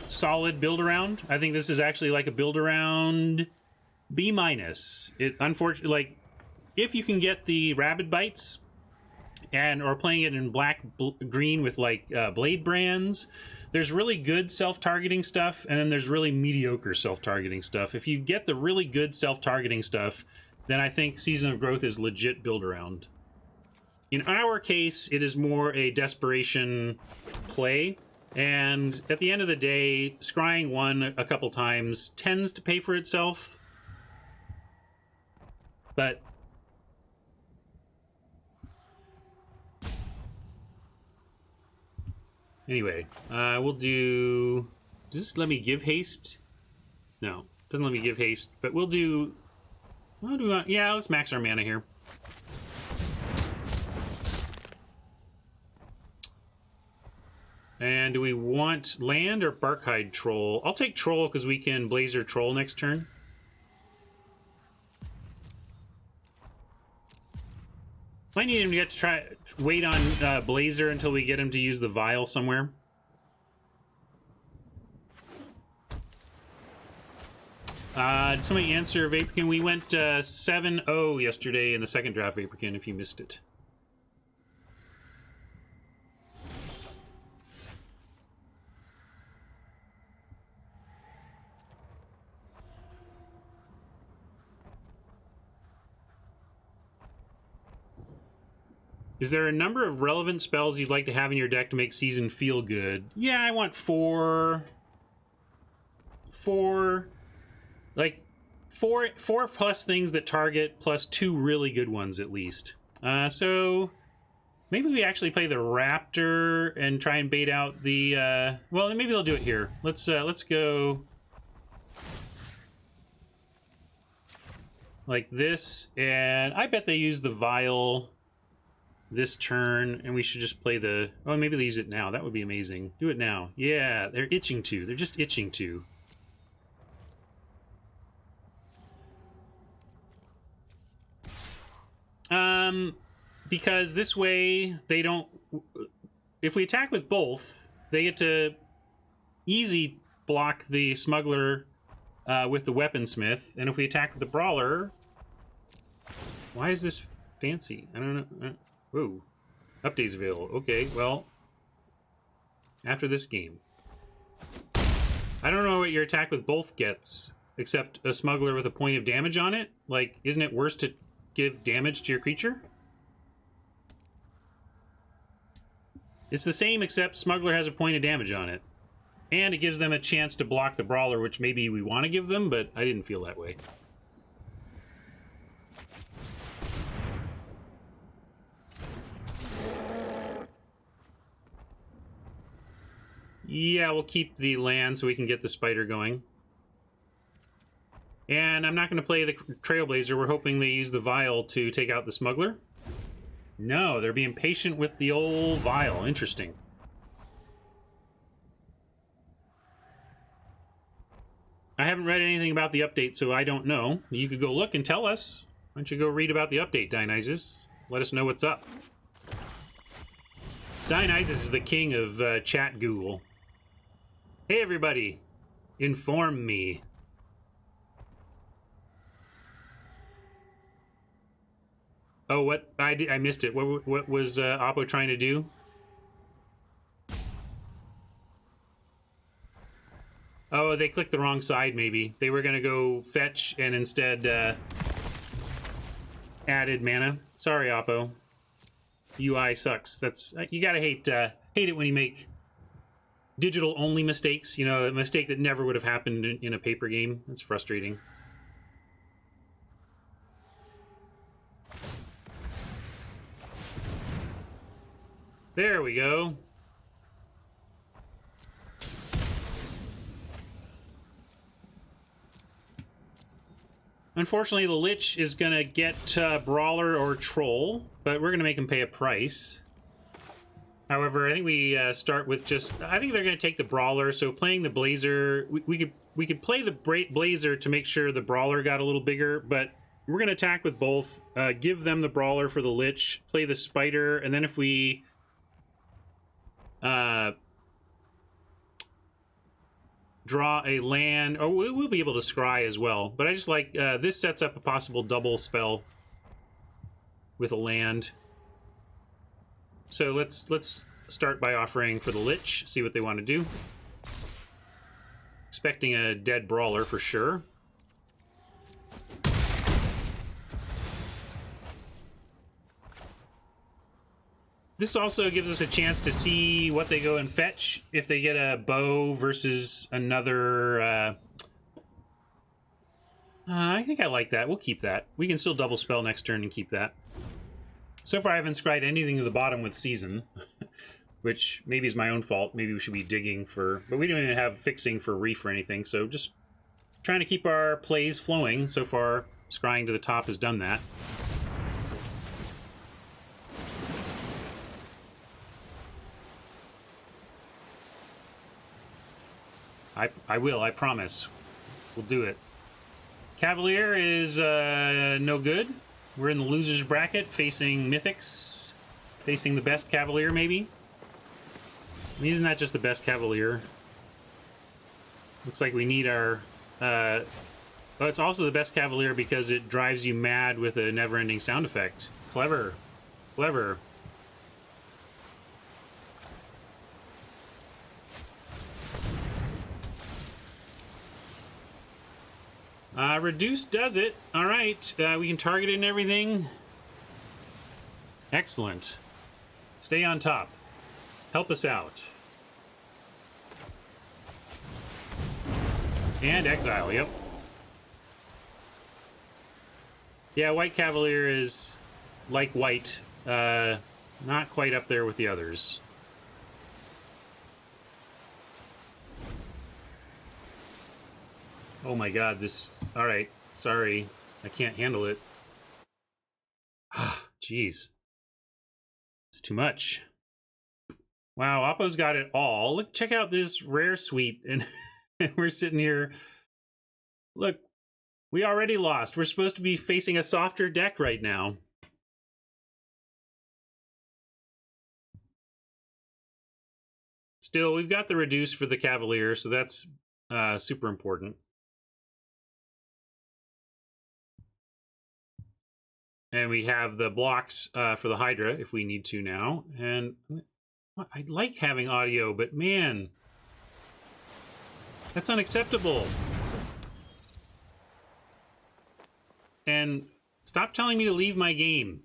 solid build around. I think this is actually like a build around B-. It unfortunately, like, if you can get the Rabid Bites or playing it in green with like blade brands, there's really good self-targeting stuff, and then there's really mediocre self-targeting stuff. If you get the really good self-targeting stuff, then I think Season of Growth is legit build around. In our case, it is more a desperation play, and at the end of the day, scrying 1 a couple times tends to pay for itself. But anyway, we'll do... Does this let me give haste? No, doesn't let me give haste, but we'll do... yeah, let's max our mana here. And do we want land or Barkhide Troll? I'll take Troll because we can Blazer Troll next turn. Might need him to get to wait on Blazer until we get him to use the Vial somewhere. Did somebody answer Vaporkin? We went 7-0 yesterday in the second draft, Vaporkin, if you missed it. Is there a number of relevant spells you'd like to have in your deck to make Season feel good? Yeah, I want four plus things that target, plus 2 really good ones at least. So maybe we actually play the Raptor and try and bait out the... well, maybe they'll do it here. Let's go like this, and I bet they use the Vial this turn, and we should just play the... Oh, maybe they use it now. That would be amazing. Do it now. Yeah, they're itching to. They're just itching to. Because this way, they don't... If we attack with both, they get to easy block the Smuggler with the Weaponsmith, and if we attack with the Brawler... Why is this fancy? I don't know... Whoa. Updates available. Okay, well... After this game. I don't know what your attack with both gets, except a Smuggler with a point of damage on it. Like, isn't it worse to give damage to your creature? It's the same, except Smuggler has a point of damage on it. And it gives them a chance to block the Brawler, which maybe we want to give them, but I didn't feel that way. Yeah, we'll keep the land so we can get the spider going. And I'm not going to play the Trailblazer. We're hoping they use the Vial to take out the Smuggler. No, they're being patient with the old Vial. Interesting. I haven't read anything about the update, so I don't know. You could go look and tell us. Why don't you go read about the update, Dionysus? Let us know what's up. Dionysus is the king of chat Google. Hey, everybody. Inform me. Oh, what? I missed it. What was Oppo trying to do? Oh, they clicked the wrong side, maybe. They were going to go fetch and instead added mana. Sorry, Oppo. UI sucks. That's you gotta hate it when you make digital-only mistakes. You know, a mistake that never would have happened in a paper game. That's frustrating. There we go. Unfortunately, the Lich is going to get Brawler or Troll, but we're going to make him pay a price. However, I think we start with just... I think they're going to take the Brawler, so playing the Blazer... We could play the Blazer to make sure the Brawler got a little bigger, but we're going to attack with both. Give them the Brawler for the Lich, play the Spider, and then if we... draw a land, or we'll be able to scry as well. But I just like this sets up a possible double spell with a land. So let's start by offering for the Lich, see what they want to do. Expecting a dead Brawler for sure. This also gives us a chance to see what they go and fetch. If they get a bow versus another... I think I like that. We'll keep that. We can still double spell next turn and keep that. So far I haven't scryed anything to the bottom with Season, which maybe is my own fault. Maybe we should be digging for... But we don't even have fixing for Reefer or anything, so just trying to keep our plays flowing. So far, scrying to the top has done that. I will, I promise. We'll do it. Cavalier is no good. We're in the loser's bracket, facing Mythics. Facing the best Cavalier, maybe? I mean, isn't that just the best Cavalier? Looks like we need our... Oh, it's also the best Cavalier because it drives you mad with a never-ending sound effect. Clever. Clever. Reduce does it. All right. We can target it and everything. Excellent. Stay on top. Help us out. And exile, yep. Yeah, White Cavalier is like white. Not quite up there with the others. Oh my god, this... Alright, sorry. I can't handle it. Jeez. It's too much. Wow, Oppo's got it all. Look, check out this rare suite. And we're sitting here. Look, we already lost. We're supposed to be facing a softer deck right now. Still, we've got the reduce for the Cavalier, so that's super important. And we have the blocks for the Hydra if we need to now. And I like having audio, but man, that's unacceptable. And stop telling me to leave my game.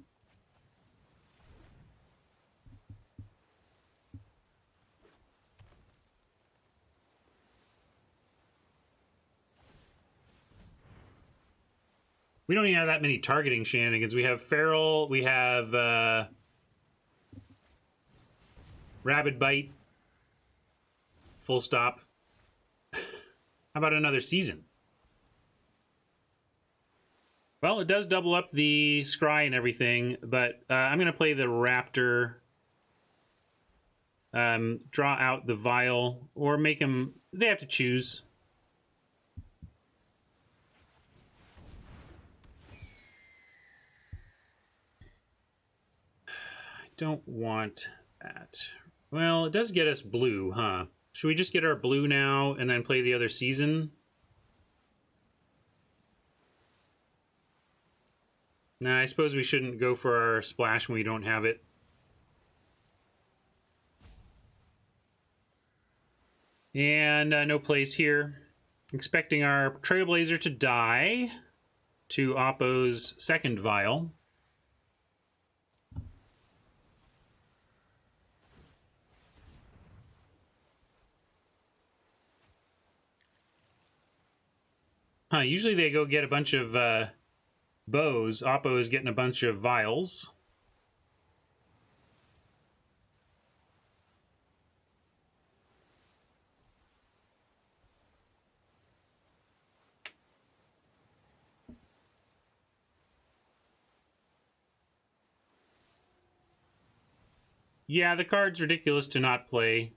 We don't even have that many targeting shenanigans. We have Feral, we have Rabid Bite, full stop. How about another Season? Well, it does double up the scry and everything, but I'm going to play the Raptor, draw out the Vial, or make him... They have to choose. Don't want that. Well, it does get us blue, huh? Should we just get our blue now and then play the other season? Nah, I suppose we shouldn't go for our splash when we don't have it. And no plays here. Expecting our Trailblazer to die to Oppo's second vial. Usually they go get a bunch of bows. Oppo is getting a bunch of vials. Yeah, the card's ridiculous to not play.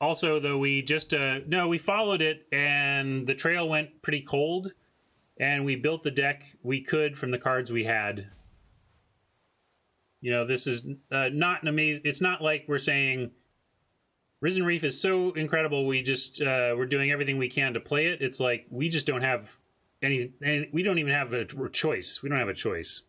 Also, though, we just, no, we followed it, and the trail went pretty cold, and we built the deck we could from the cards we had. You know, this is not an amazing... It's not like we're saying, Risen Reef is so incredible, we just, we're doing everything we can to play it. It's like, we just don't have any... And we don't even have a choice. We don't have a choice.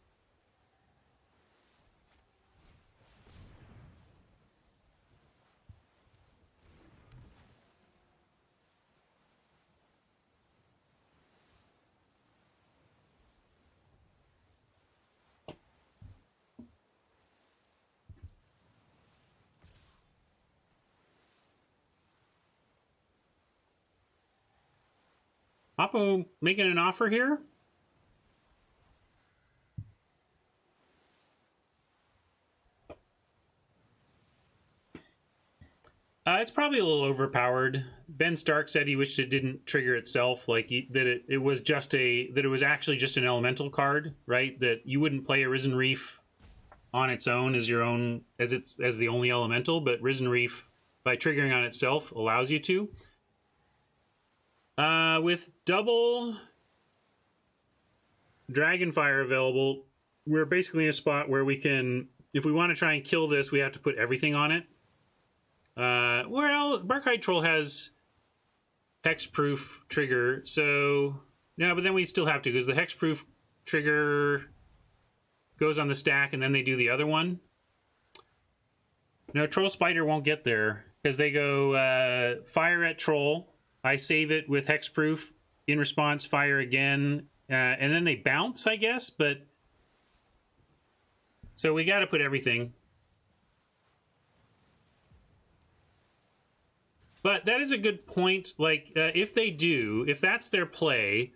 Oppo making an offer here? It's probably a little overpowered. Ben Stark said he wished it didn't trigger itself, like that it was just that it was actually just an elemental card, right? That you wouldn't play a Risen Reef on its own as your own as the only elemental, but Risen Reef by triggering on itself allows you to. With double Dragonfire available, we're basically in a spot where we can, if we want to try and kill this, we have to put everything on it. Well, Barkhide Troll has hexproof trigger, so yeah, but then we still have to, because the hexproof trigger goes on the stack and then they do the other one. No, Troll Spider won't get there because they go fire at Troll. I save it with hexproof. In response, fire again, and then they bounce, I guess. But so we got to put everything. But that is a good point. Like, if they do, if that's their play,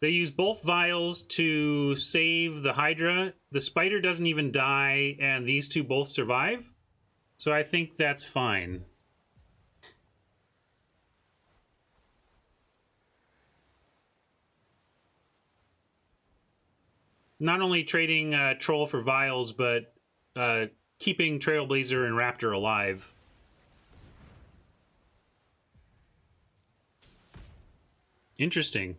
they use both vials to save the Hydra. The Spider doesn't even die, and these two both survive. So I think that's fine. Not only trading Troll for vials, but keeping Trailblazer and Raptor alive. Interesting.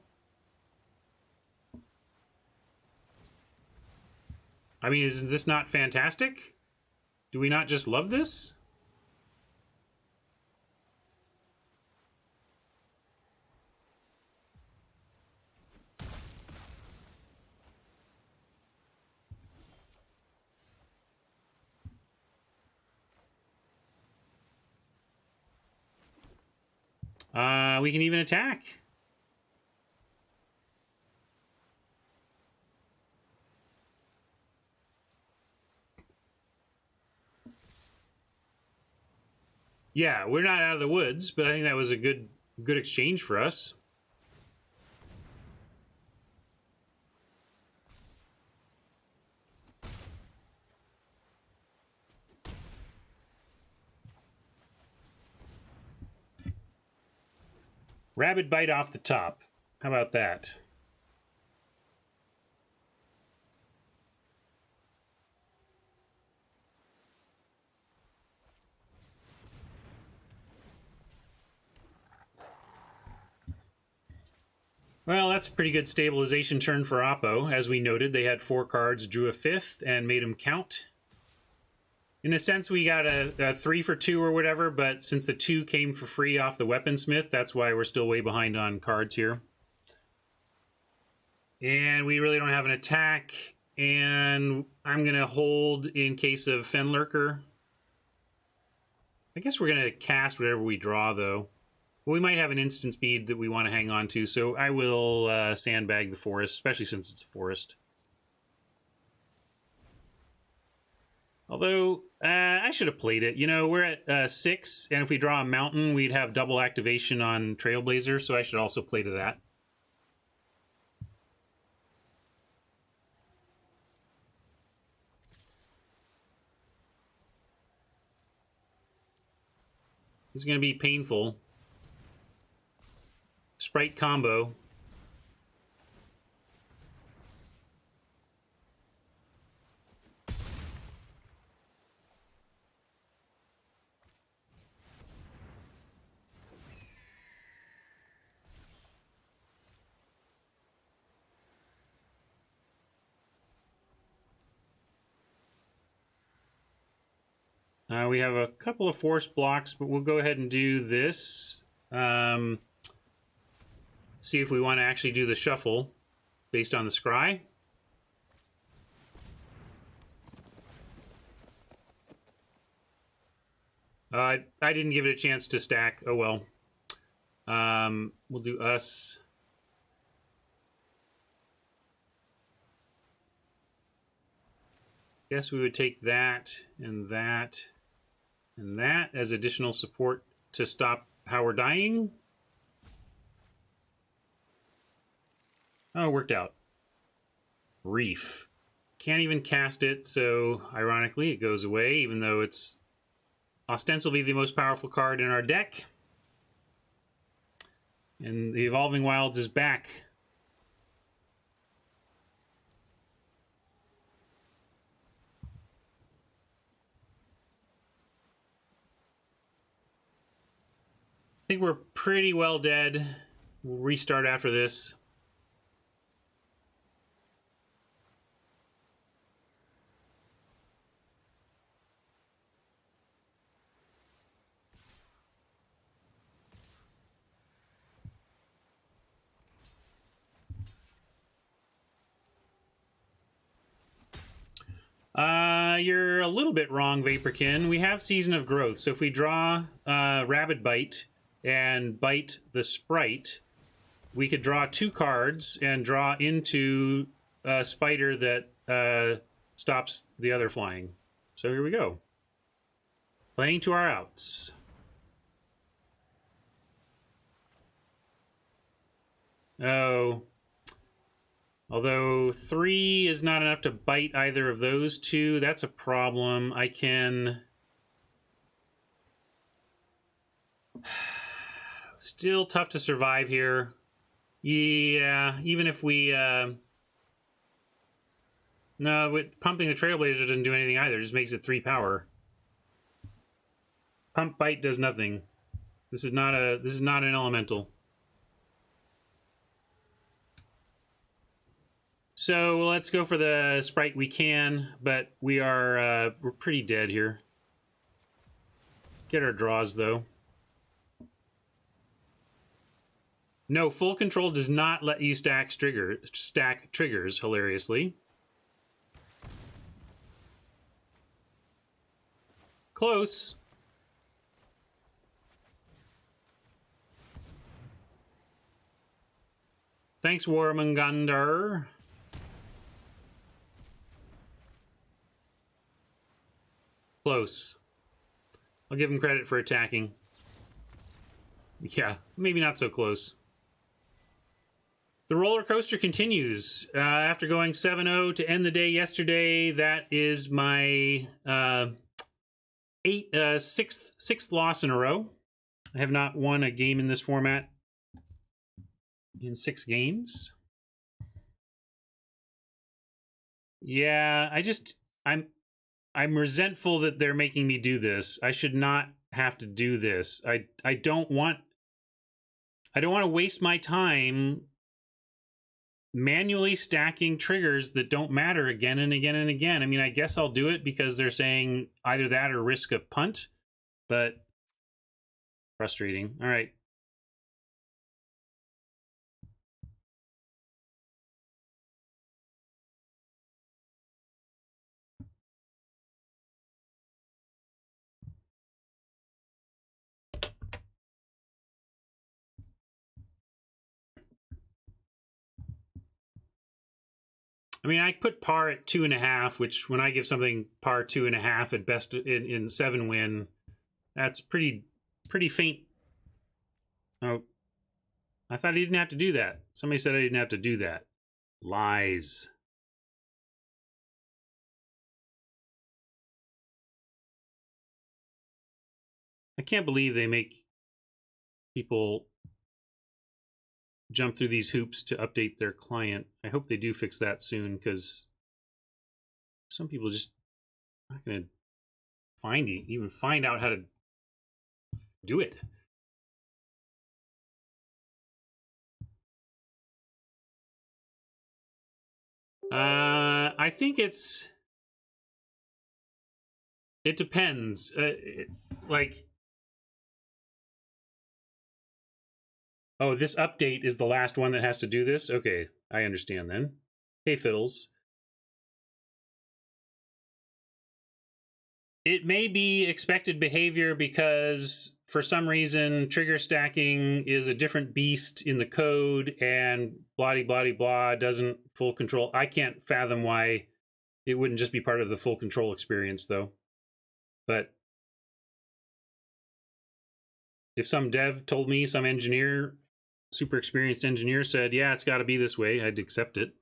I mean, is this not fantastic? Do we not just love this? We can even attack. Yeah, we're not out of the woods, but I think that was a good exchange for us. Rabid Bite off the top. How about that? Well, that's a pretty good stabilization turn for Oppo. As we noted, they had 4 cards, drew a 5th, and made them count. In a sense, we got a 3 for 2 or whatever, but since the 2 came for free off the weaponsmith, that's why we're still way behind on cards here. And we really don't have an attack, and I'm going to hold in case of Fenlurker. I guess we're going to cast whatever we draw, though. Well, we might have an instant speed that we want to hang on to, so I will sandbag the forest, especially since it's a forest. Although, I should have played it. You know, we're at 6, and if we draw a mountain, we'd have double activation on Trailblazer, so I should also play to that. This is going to be painful. Sprite combo. We have a couple of force blocks, but we'll go ahead and do this. See if we want to actually do the shuffle based on the scry. I didn't give it a chance to stack. Oh well. We'll do us. Guess we would take that and that and that as additional support to stop how we're dying. Oh, it worked out. Reef. Can't even cast it, so ironically it goes away, even though it's ostensibly the most powerful card in our deck. And the Evolving Wilds is back. I think we're pretty well dead. We'll restart after this. You're a little bit wrong, Vaporkin. We have Season of Growth, so if we draw Rabid Bite and bite the Sprite, we could draw 2 cards and draw into a spider that stops the other flying. So here we go. Playing to our outs. Oh. Although 3 is not enough to bite either of those 2, that's a problem. I can... Still tough to survive here. Yeah, even if we... No, pumping the Trailblazer doesn't do anything either. It just makes it 3 power. Pump Bite does nothing. This is not an elemental. So let's go for the Sprite we can, but we're pretty dead here. Get our draws though. No, full control does not let you stack triggers, hilariously. Close. Thanks, Warmongandr. Close. I'll give him credit for attacking. Yeah, maybe not so close. The roller coaster continues. After going 7-0 to end the day yesterday, that is my sixth loss in a row. I have not won a game in this format in 6 games. Yeah, I'm resentful that they're making me do this. I should not have to do this. I don't want to waste my time manually stacking triggers that don't matter again and again and again. I mean, I guess I'll do it because they're saying either that or risk a punt, but frustrating. All right. I mean, I put par at 2.5, which when I give something par 2.5 at best in 7-win, that's pretty faint. Oh, I thought I didn't have to do that. Somebody said I didn't have to do that. Lies. I can't believe they make people jump through these hoops to update their client. I hope they do fix that soon, because some people just not going to even find out how to do it. I think it depends. Oh, this update is the last one that has to do this? Okay, I understand then. Hey, Fiddles. It may be expected behavior because for some reason trigger stacking is a different beast in the code and blah doesn't full control. I can't fathom why it wouldn't just be part of the full control experience though. But if some dev told me, some engineer, super experienced engineer said, yeah, it's got to be this way, I'd accept it.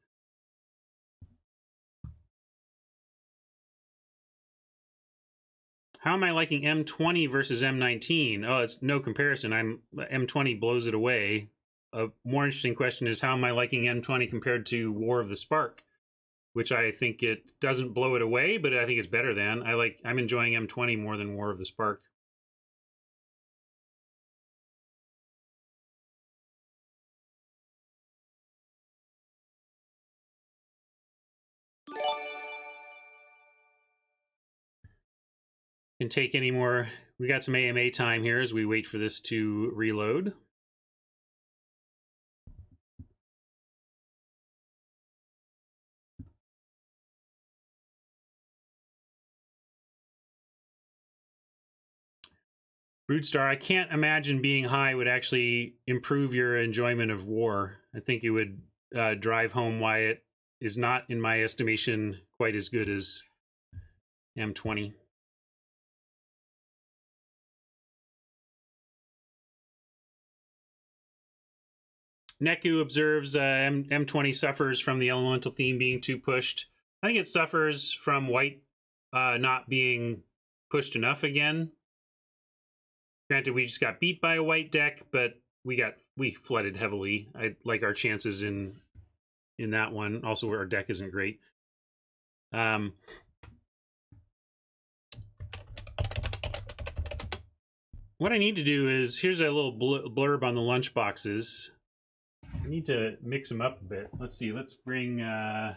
How am I liking M20 versus M19? Oh, it's no comparison. M20 blows it away. A more interesting question is, how am I liking M20 compared to War of the Spark, which I think it doesn't blow it away, but I think it's better than. I'm enjoying M20 more than War of the Spark. Can take any more. We got some AMA time here as we wait for this to reload. Broodstar, I can't imagine being high would actually improve your enjoyment of war. I think it would drive home why it is not, in my estimation, quite as good as M20. Neku observes M20 suffers from the elemental theme being too pushed. I think it suffers from white not being pushed enough again. Granted, we just got beat by a white deck, but we flooded heavily. I like our chances in that one. Also, our deck isn't great. What I need to do is, here's a little blurb on the lunch boxes. I need to mix them up a bit. Let's see. Let's bring, how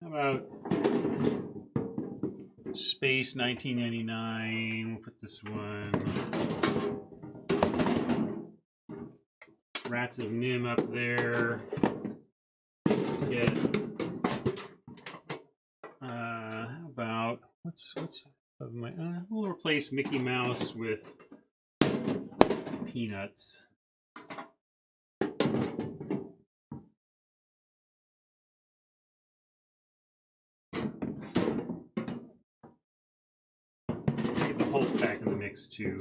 about Space 1999. We'll put this one. Rats of Nim up there. Let's get, how about, what's of my, we'll replace Mickey Mouse with Peanuts. Get the Hulk back in the mix too.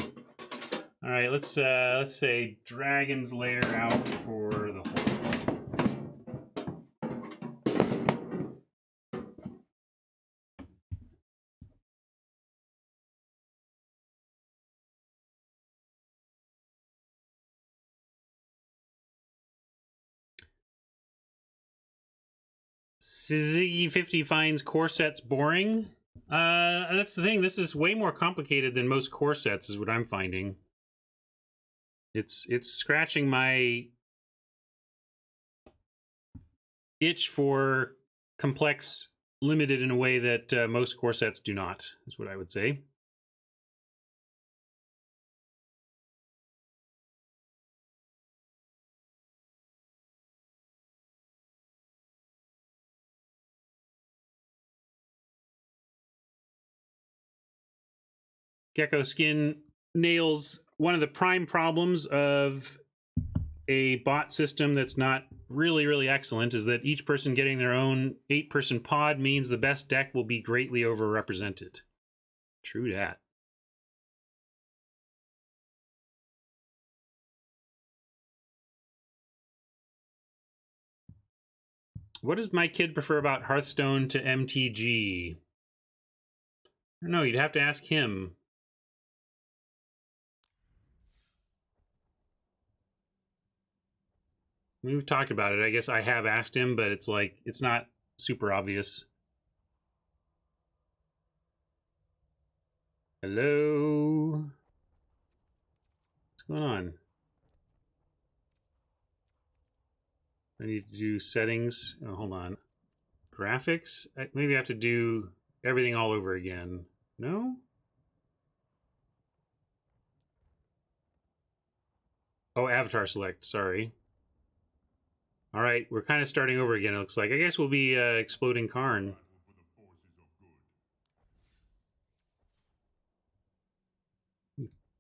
All right, let's say Dragon's Lair out for the Hulk. Ziggy50 finds core sets boring. That's the thing. This is way more complicated than most core sets, is what I'm finding. It's scratching my itch for complex limited in a way that most core sets do not, is what I would say. Gecko Skin nails one of the prime problems of a bot system that's not really excellent, is that each person getting their own 8-person pod means the best deck will be greatly overrepresented. True that. What does my kid prefer about Hearthstone to MTG? I don't know, you'd have to ask him. We've talked about it. I guess I have asked him, but it's like, it's not super obvious. Hello? What's going on? I need to do settings. Oh, hold on. Graphics? Maybe I have to do everything all over again. No? Oh, avatar select. Sorry. All right, we're kind of starting over again, it looks like. I guess we'll be Exploding Karn.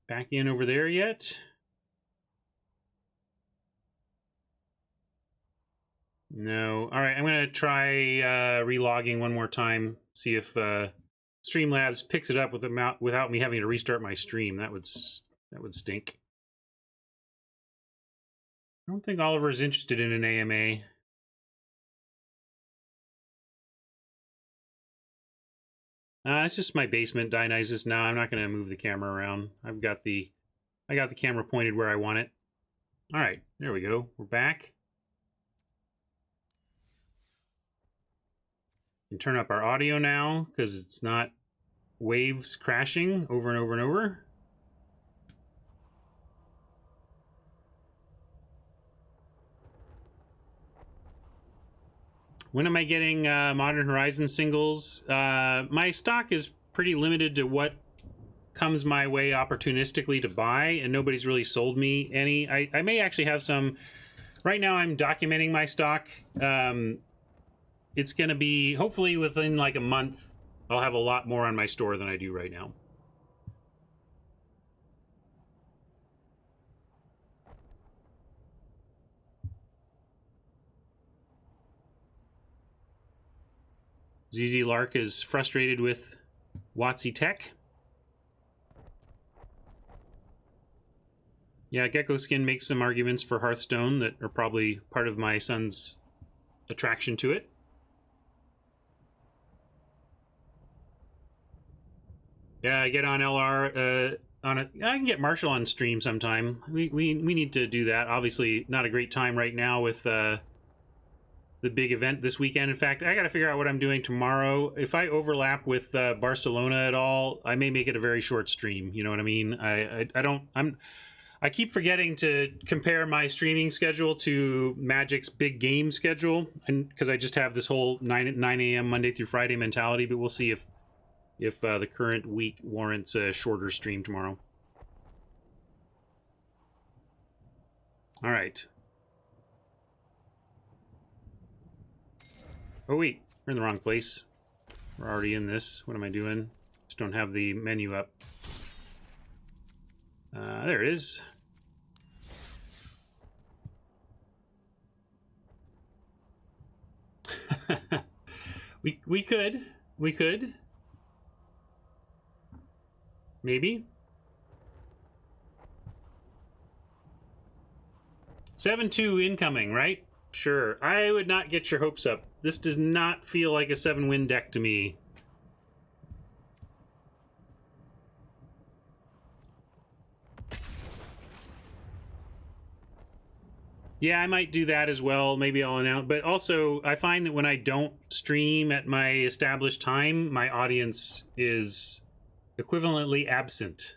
Back in over there yet? No. All right, I'm going to try relogging one more time. See if Streamlabs picks it up without me having to restart my stream. That would stink. I don't think Oliver's interested in an AMA. It's just my basement Dionysus now. I'm not going to move the camera around. I got the camera pointed where I want it. All right, there we go. We're back. We can turn up our audio now because it's not waves crashing over and over and over. When am I getting Modern Horizon singles? My stock is pretty limited to what comes my way opportunistically to buy, and nobody's really sold me any. I may actually have some. Right now I'm documenting my stock. It's going to be, hopefully within like a month, I'll have a lot more on my store than I do right now. ZZ Lark is frustrated with WotC Tech. Yeah, Gecko Skin makes some arguments for Hearthstone that are probably part of my son's attraction to it. Yeah, I get on LR on it. I can get Marshall on stream sometime. We need to do that. Obviously, not a great time right now with the big event this weekend. In fact, I got to figure out what I'm doing tomorrow. If I overlap with Barcelona at all, I may make it a very short stream. You know what I mean? I keep forgetting to compare my streaming schedule to Magic's big game schedule, and because I just have this whole 9 a.m. Monday through Friday mentality. But we'll see if the current week warrants a shorter stream tomorrow. All right. Oh wait, we're in the wrong place. We're already in this. What am I doing? Just don't have the menu up. There it is. we could maybe 7-2 incoming, right? Sure. I would not get your hopes up. This does not feel like a 7-win deck to me. Yeah, I might do that as well. Maybe I'll announce. But also, I find that when I don't stream at my established time, my audience is equivalently absent.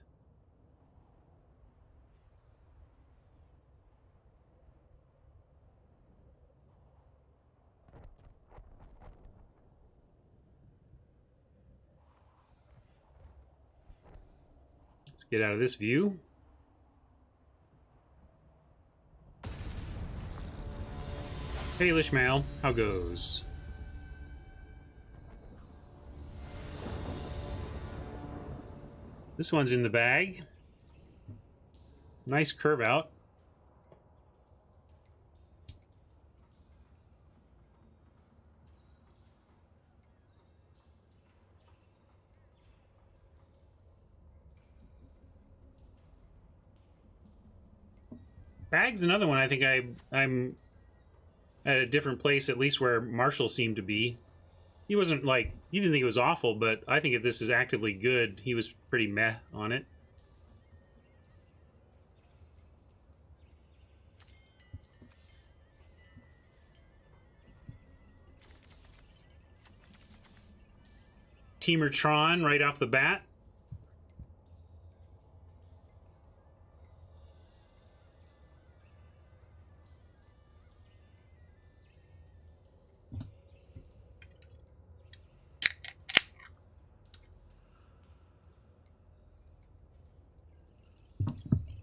Let's get out of this view. Hey, Lishmael, how goes? This one's in the bag. Nice curve out. Bag's another one I think I'm at a different place, at least where Marshall seemed to be. He wasn't like, he didn't think it was awful, but I think if this is actively good, he was pretty meh on it. Teamer Tron right off the bat.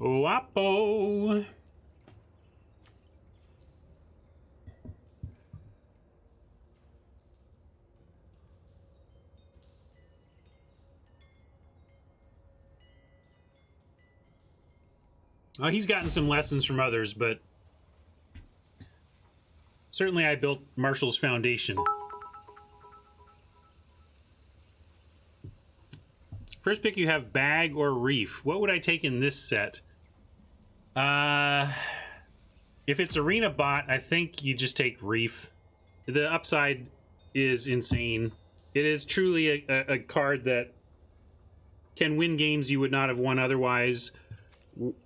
Wapo. Oh, he's gotten some lessons from others, but certainly I built Marshall's foundation. First pick, you have Bag or Reef. What would I take in this set? If it's Arena Bot, I think you just take Reef. The upside is insane. It is truly a card that can win games you would not have won otherwise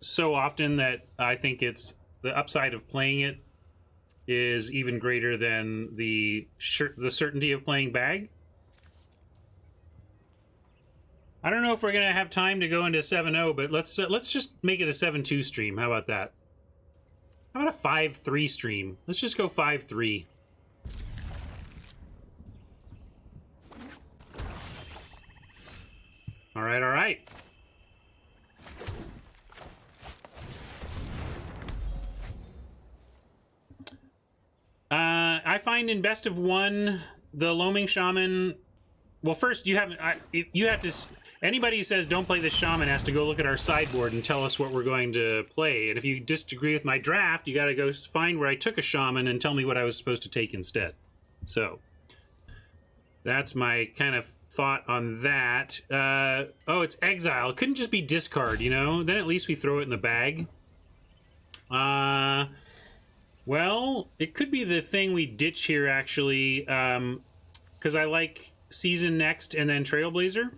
so often that I think it's the upside of playing it is even greater than the certainty of playing Bag. I don't know if we're gonna have time to go into 7-0, but let's just make it a 7-2 stream. How about that? How about a 5-3 stream? Let's just go 5-3. All right, all right. I find in best of one, the Loaming Shaman. Well, first you have to. Anybody who says don't play the Shaman has to go look at our sideboard and tell us what we're going to play. And if you disagree with my draft, you got to go find where I took a Shaman and tell me what I was supposed to take instead. So that's my kind of thought on that. Oh, it's Exile. It couldn't just be discard, you know? Then at least we throw it in the bag. Well, it could be the thing we ditch here, actually, because I like Season next and then Trailblazer.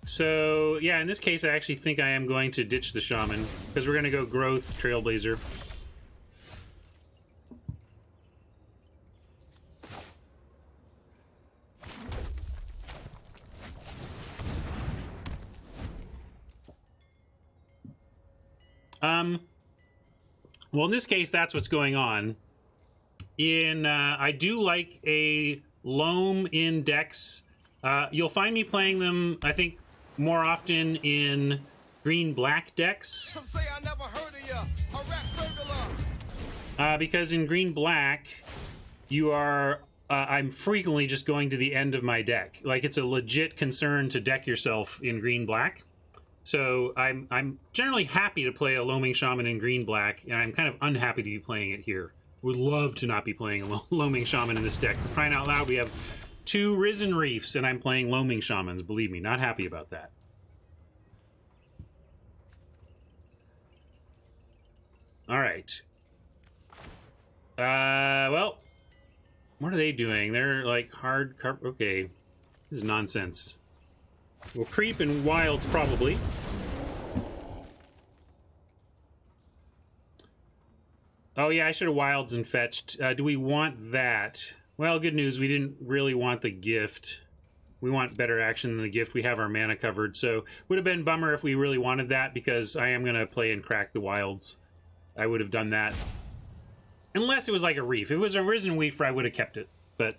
So, yeah, in this case, I actually think I am going to ditch the Shaman, because we're going to go Growth, Trailblazer. Well, in this case, that's what's going on. I do like a Loam in decks. You'll find me playing them, I think, more often in green-black decks. Because in green-black, you are... I'm frequently just going to the end of my deck. Like, it's a legit concern to deck yourself in green-black. So I'm generally happy to play a Loaming Shaman in green-black, and I'm kind of unhappy to be playing it here. Would love to not be playing a Loaming Shaman in this deck. For crying out loud, we have 2 Risen Reefs, and I'm playing Loaming Shamans. Believe me, not happy about that. All right. Well, what are they doing? They're like hard... Okay, this is nonsense. We'll creep and wilds, probably. Oh, yeah, I should have wilds and fetched. Do we want that? Well, good news. We didn't really want the gift. We want better action than the gift. We have our mana covered. So, would have been bummer if we really wanted that, because I am going to play and crack the wilds. I would have done that. Unless it was like a Reef. If it was a Risen Reefer, I would have kept it. but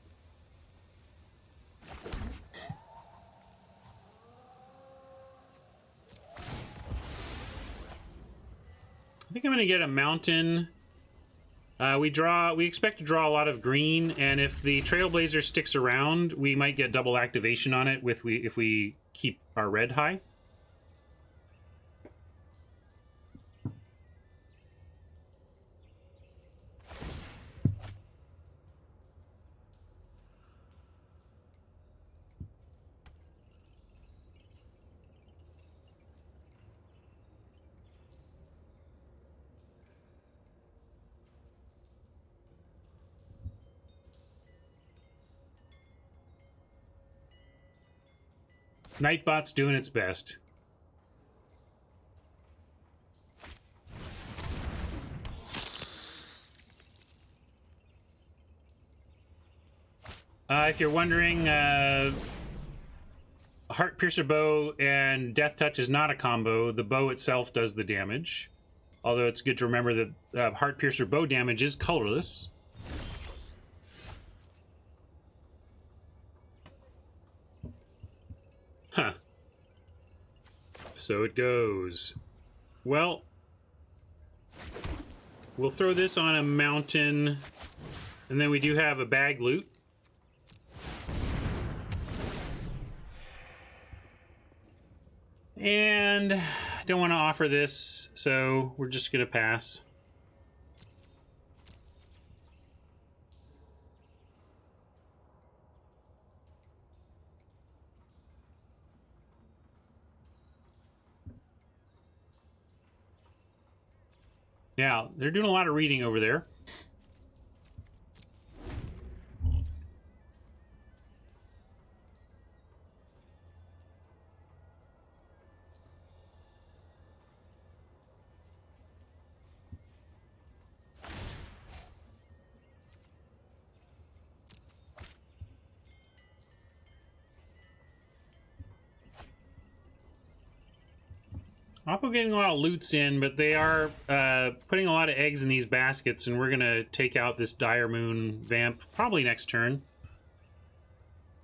I think I'm going to get a mountain. We expect to draw a lot of green, and if the Trailblazer sticks around, we might get double activation on it if we keep our red high. Nightbot's doing its best. If you're wondering, Heart Piercer Bow and Death Touch is not a combo. The bow itself does the damage. Although it's good to remember that Heart Piercer Bow damage is colorless. Huh. So it goes. Well, we'll throw this on a mountain, and then we do have a bag loot. And I don't want to offer this, so we're just going to pass. Yeah, they're doing a lot of reading over there. Oppo getting a lot of loots in, but they are putting a lot of eggs in these baskets, and we're going to take out this Dire Moon Vamp probably next turn.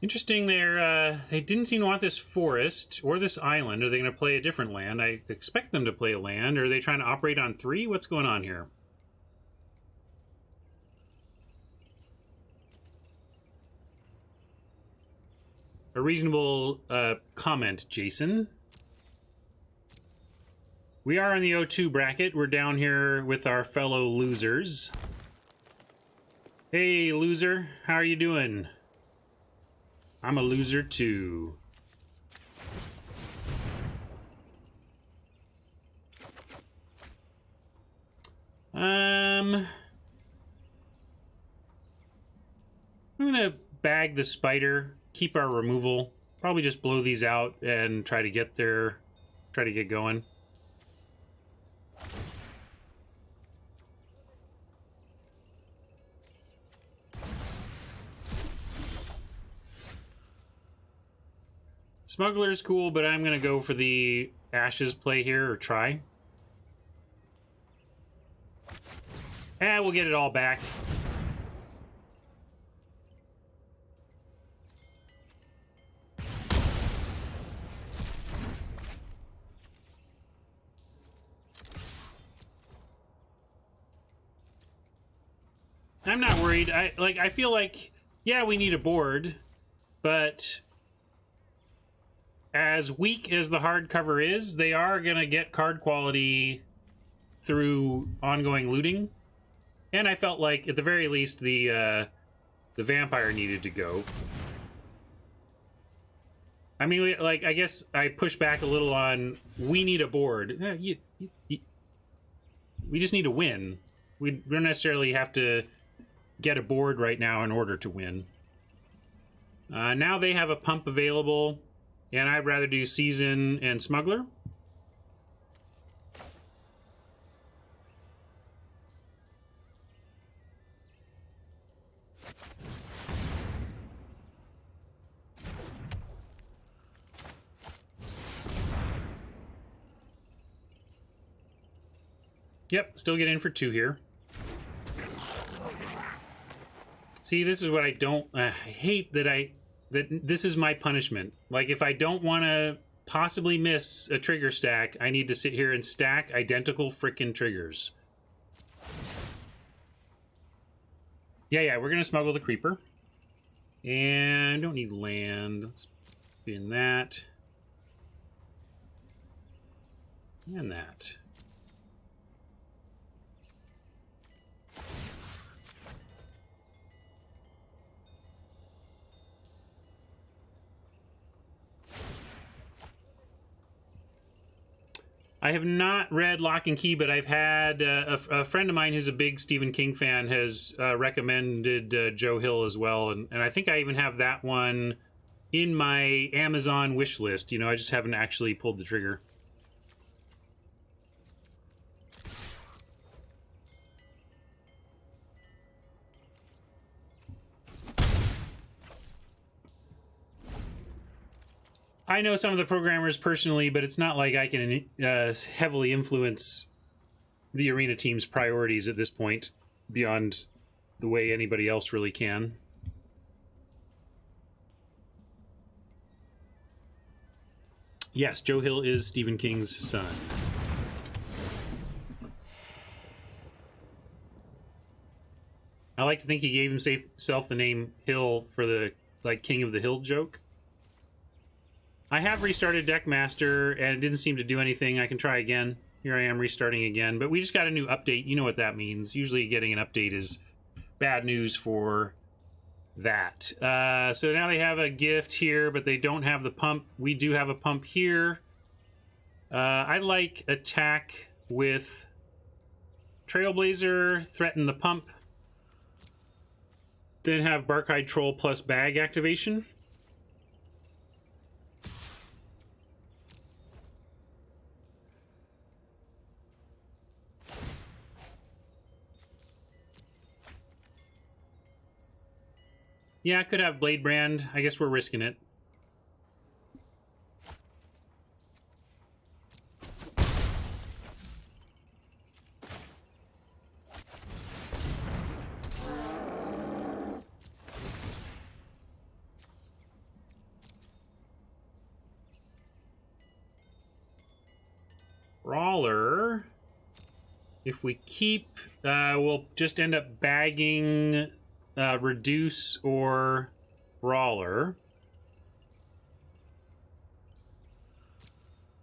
Interesting, they didn't seem to want this forest or this island. Are they going to play a different land? I expect them to play a land. Are they trying to operate on 3? What's going on here? A reasonable comment, Jason. We are in the O2 bracket. We're down here with our fellow losers. Hey, loser. How are you doing? I'm a loser, too. I'm gonna bag the spider, keep our removal, probably just blow these out and try to get going. Smuggler's cool, but I'm gonna go for the Ashes play here, or try. We'll get it all back. I'm not worried. I feel like, yeah, we need a board, but as weak as the hardcover is, they are gonna get card quality through ongoing looting. And I felt like, at the very least, the vampire needed to go. I mean, like, I guess I push back a little on, we need a board. We just need to win. We don't necessarily have to get a board right now in order to win. Now they have a pump available, and I'd rather do Season and Smuggler. Yep, still get in for 2 here. See, this is what I don't... I hate that this is my punishment. Like, if I don't want to possibly miss a trigger stack, I need to sit here and stack identical frickin' triggers. Yeah, we're going to smuggle the creeper. And don't need land. Let's spin that. And that. I have not read Lock and Key, but I've had a friend of mine who's a big Stephen King fan has recommended Joe Hill as well, and I think I even have that one in my Amazon wish list. You know, I just haven't actually pulled the trigger. I know some of the programmers personally, but it's not like I can heavily influence the arena team's priorities at this point, beyond the way anybody else really can. Yes, Joe Hill is Stephen King's son. I like to think he gave himself the name Hill for the, like, King of the Hill joke. I have restarted Deckmaster, and it didn't seem to do anything. I can try again. Here I am restarting again. But we just got a new update. You know what that means. Usually getting an update is bad news for that. So now they have a gift here, but they don't have the pump. We do have a pump here. I like attack with Trailblazer, threaten the pump. Then have Barkhide Troll plus bag activation. Yeah, I could have Blade Brand. I guess we're risking it. Brawler. If we keep, we'll just end up bagging Reduce or Brawler.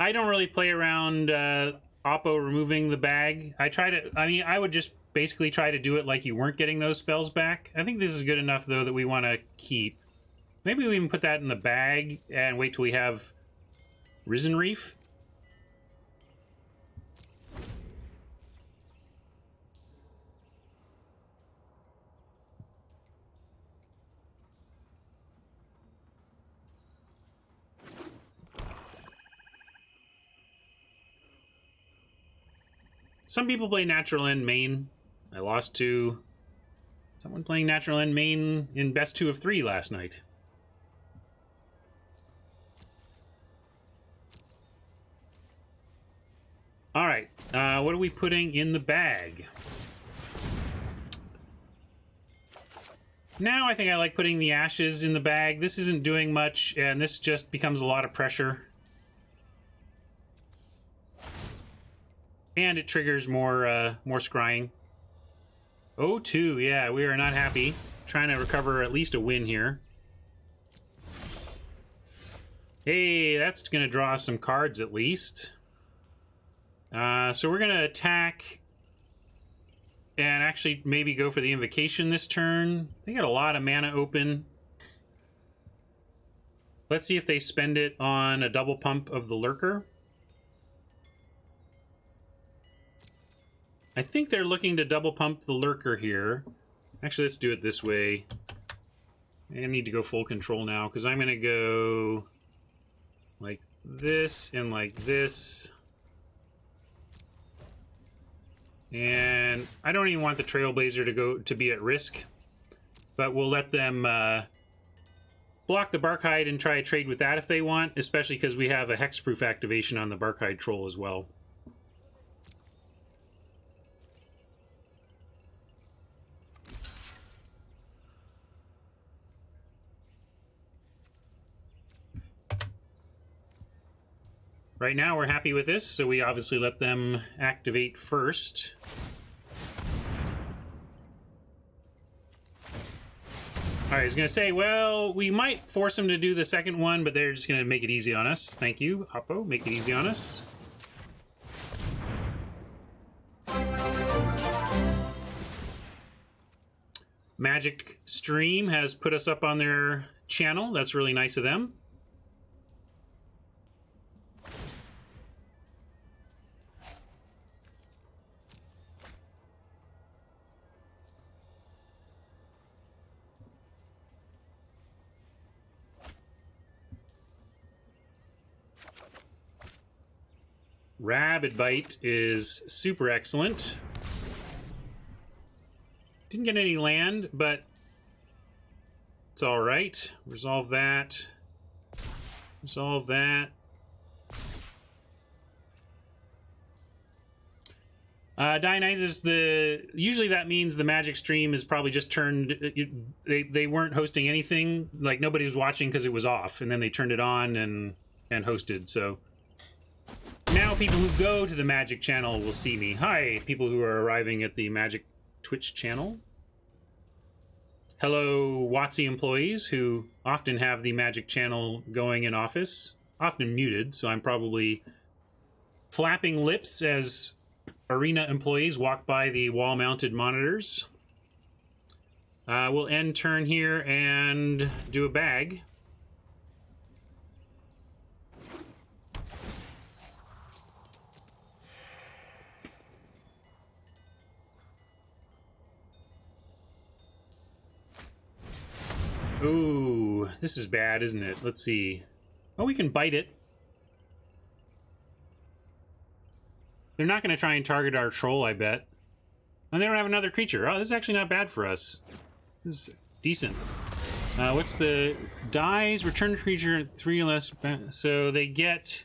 I don't really play around Oppo removing the bag. I would just basically try to do it like you weren't getting those spells back. I think this is good enough, though, that we want to keep. Maybe we even put that in the bag and wait till we have Risen Reef. Some people play Natural End main. I lost to someone playing Natural End main in best 2 of 3 last night. All right, what are we putting in the bag? Now I think I like putting the ashes in the bag. This isn't doing much, and this just becomes a lot of pressure. And it triggers more scrying. 0-2, yeah, we are not happy. Trying to recover at least a win here. Hey, that's going to draw some cards at least. So we're going to attack and actually maybe go for the Invocation this turn. They got a lot of mana open. Let's see if they spend it on a double pump of the Lurker. I think they're looking to double pump the Lurker here. Actually, let's do it this way. I need to go full control now, because I'm going to go like this and like this. And I don't even want the Trailblazer to be at risk, but we'll let them block the Barkhide and try a trade with that if they want, especially because we have a hexproof activation on the Barkhide Troll as well. Right now we're happy with this, so we obviously let them activate first. Alright, I was going to say, well, we might force them to do the second one, but they're just going to make it easy on us. Thank you, Oppo. Make it easy on us. Magic Stream has put us up on their channel. That's really nice of them. Rabid Bite is super excellent. Didn't get any land, but it's all right. Resolve that. Resolve that. Dionysus, usually that means the Magic Stream is probably just turned. They weren't hosting anything. Like nobody was watching because it was off, and then they turned it on and hosted. So now people who go to the Magic channel will see me. Hi, people who are arriving at the Magic Twitch channel. Hello, WotC employees who often have the Magic channel going in office, often muted, so I'm probably flapping lips as Arena employees walk by the wall-mounted monitors. We'll end turn here and do a bag. Ooh, this is bad, isn't it? Let's see. Oh, we can bite it. They're not going to try and target our troll, I bet. And they don't have another creature. Oh, this is actually not bad for us. This is decent. What's the... Dies, return creature 3 or less... So they get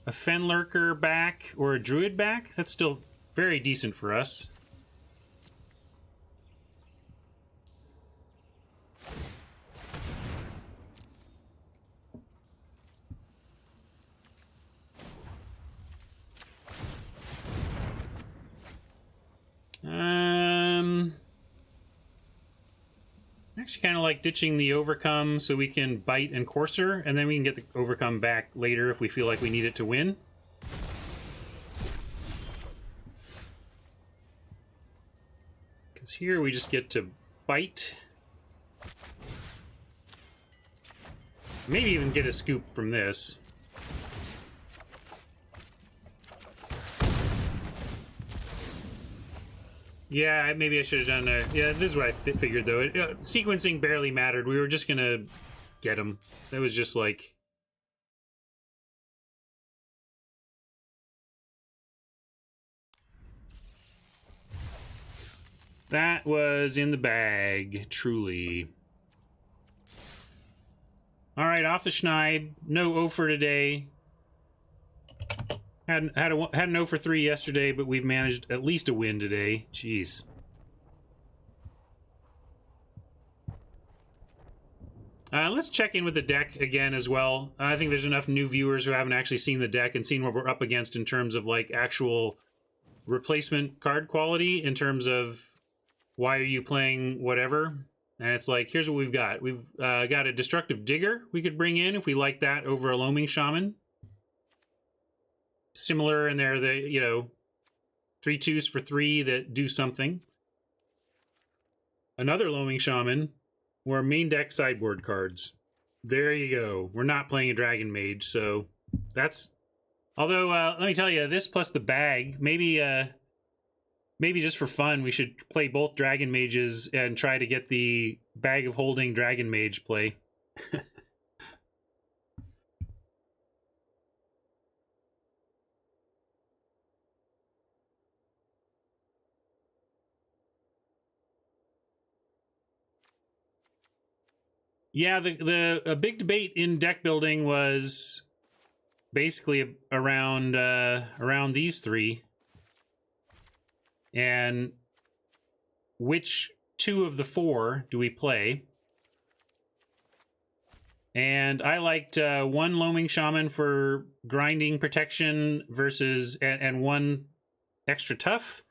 a Fenlurker back or a Druid back. That's still very decent for us. Actually kind of like ditching the Overcome so we can bite and Courser, and then we can get the Overcome back later if we feel like we need it to win. Because here we just get to bite. Maybe even get a scoop from this. Yeah, maybe I should have done a... Yeah, this is what I figured, though. Sequencing barely mattered. We were just gonna get him. That was just like... That was in the bag, truly. Alright, off the schneid. No O for today. Had an 0 for 3 yesterday, but we've managed at least a win today. Jeez. Let's check in with the deck again as well. I think there's enough new viewers who haven't actually seen the deck and seen what we're up against in terms of like actual replacement card quality, in terms of why are you playing whatever. And it's like, here's what we've got. We've got a Destructive Digger we could bring in if we like that over a Loaming Shaman. Similar in there, you know, 3/2s for 3 that do something. Another Loaming Shaman, or main deck sideboard cards. There you go. We're not playing a Dragon Mage, so that's... Although, let me tell you, this plus the bag, maybe just for fun, we should play both Dragon Mages and try to get the Bag of Holding Dragon Mage play. Yeah, a big debate in deck building was basically around these three, and which 2 of the 4 do we play? And I liked one Loaming Shaman for grinding protection versus and one extra tough.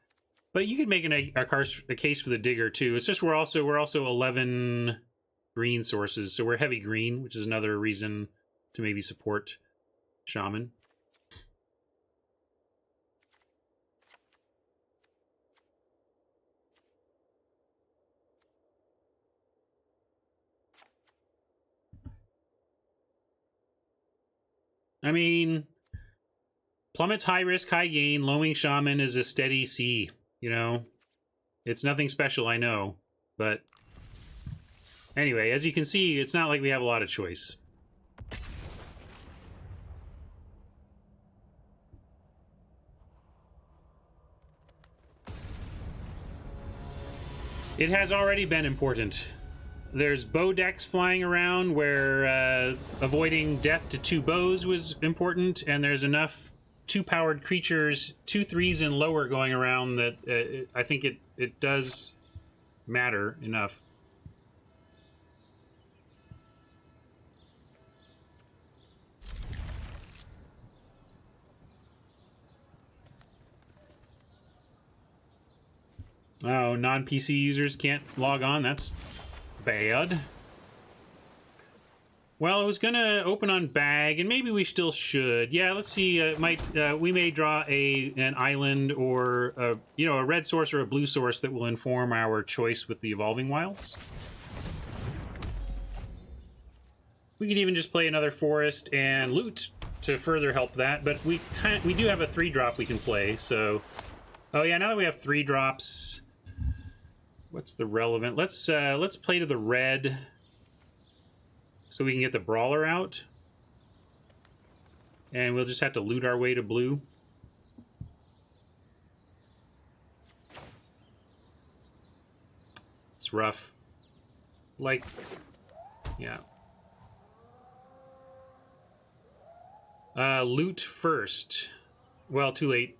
But you could make a case for the digger too. It's just we're also 11 green sources, so we're heavy green, which is another reason to maybe support Shaman. I mean, Plummet's high risk, high gain. Loaming Shaman is a steady C, you know? It's nothing special, I know. But anyway, as you can see, it's not like we have a lot of choice. It has already been important. There's bow decks flying around where avoiding death to 2 bows was important, and there's enough 2-powered creatures, 2/3s and lower going around that I think it does matter enough. Oh, non-PC users can't log on? That's bad. Well, I was gonna open on bag, and maybe we still should. Yeah, let's see. We may draw an island or a red source or a blue source that will inform our choice with the Evolving Wilds. We could even just play another forest and loot to further help that. But we do have a 3-drop we can play. So, oh yeah, now that we have 3 drops, what's the relevant? Let's play to the red, so we can get the Brawler out. And we'll just have to loot our way to blue. It's rough. Like, yeah. Loot first. Well, too late.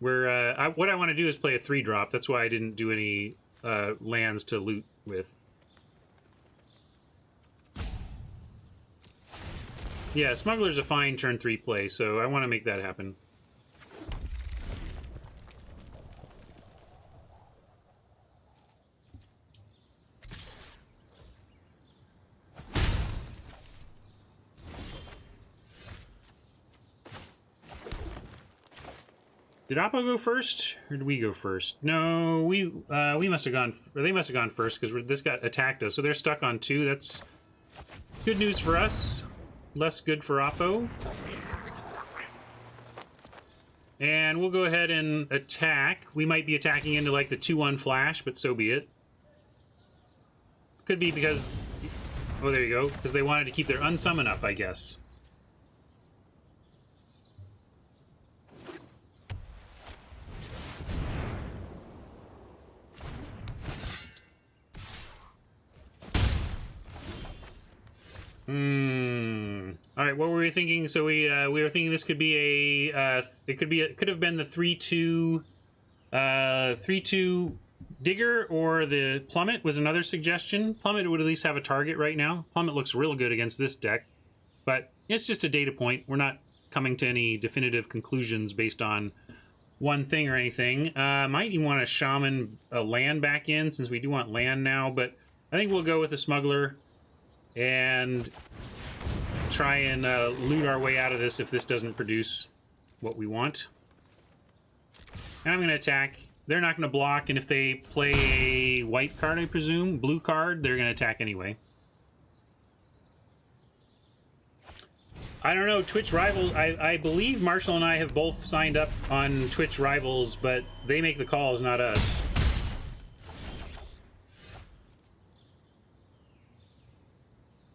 We're, what I want to do is play a 3-drop. That's why I didn't do any lands to loot with. Yeah, Smuggler's a fine turn 3 play, so I want to make that happen. Did Oppo go first, or did we go first? No, we must have gone. Or they must have gone first because this got attacked us, so they're stuck on 2. That's good news for us. Less good for Oppo. And we'll go ahead and attack. We might be attacking into like the 2-1 flash, but so be it. Could be because, oh, there you go, because they wanted to keep their unsummon up, I guess. All right, what were we thinking? So we were thinking this could be a it could have been the 3/2 3/2 digger, or the plummet was another suggestion. Plummet would at least have a target right now. Plummet looks real good against this deck, but it's just a data point. We're not coming to any definitive conclusions based on one thing or anything. Might even want to shaman a land back in, since we do want land now, but I think we'll go with the smuggler and try and loot our way out of this if this doesn't produce what we want. And I'm going to attack. They're not going to block, and if they play a white card, I presume, blue card, they're going to attack anyway. I don't know, Twitch Rivals, I believe Marshall and I have both signed up on Twitch Rivals, but they make the calls, not us.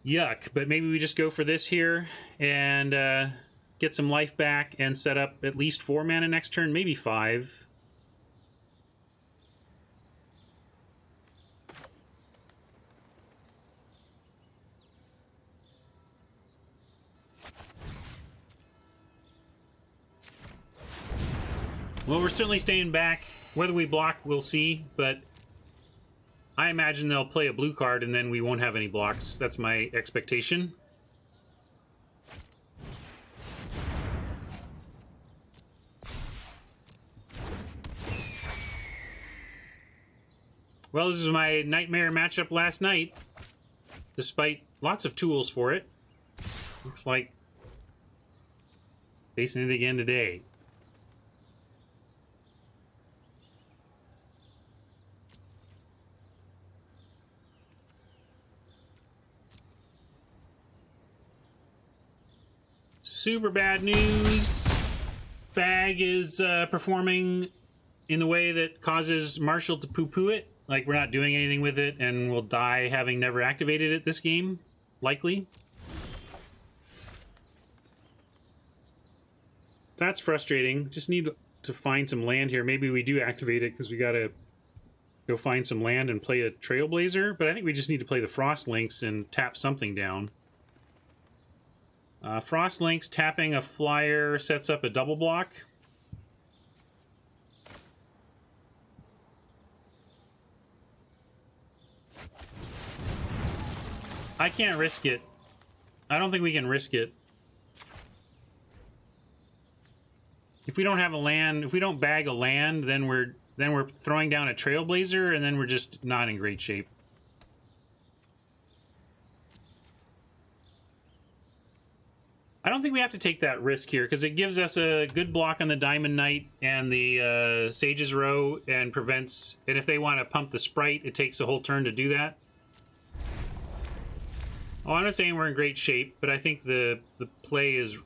Yuck, but maybe we just go for this here and get some life back and set up at least 4 mana next turn, maybe 5. Well, we're certainly staying back. Whether we block, we'll see, but I imagine they'll play a blue card and then we won't have any blocks. That's my expectation. Well, this is my nightmare matchup last night, despite lots of tools for it. Looks like facing it again today. Super bad news. Bag is performing in the way that causes Marshall to poo-poo it. Like we're not doing anything with it and we'll die having never activated it this game. Likely. That's frustrating. Just need to find some land here. Maybe we do activate it because we gotta go find some land and play a Trailblazer. But I think we just need to play the Frost Links and tap something down. Frost Links tapping a flyer sets up a double block. I can't risk it. I don't think we can risk it. If we don't have a land, if we don't bag a land, then we're throwing down a Trailblazer, and then we're just not in great shape. I don't think we have to take that risk here, because it gives us a good block on the Diamond Knight and the Sage's Row, and prevents... And if they want to pump the Sprite, it takes a whole turn to do that. Oh, I'm not saying we're in great shape, but I think the play is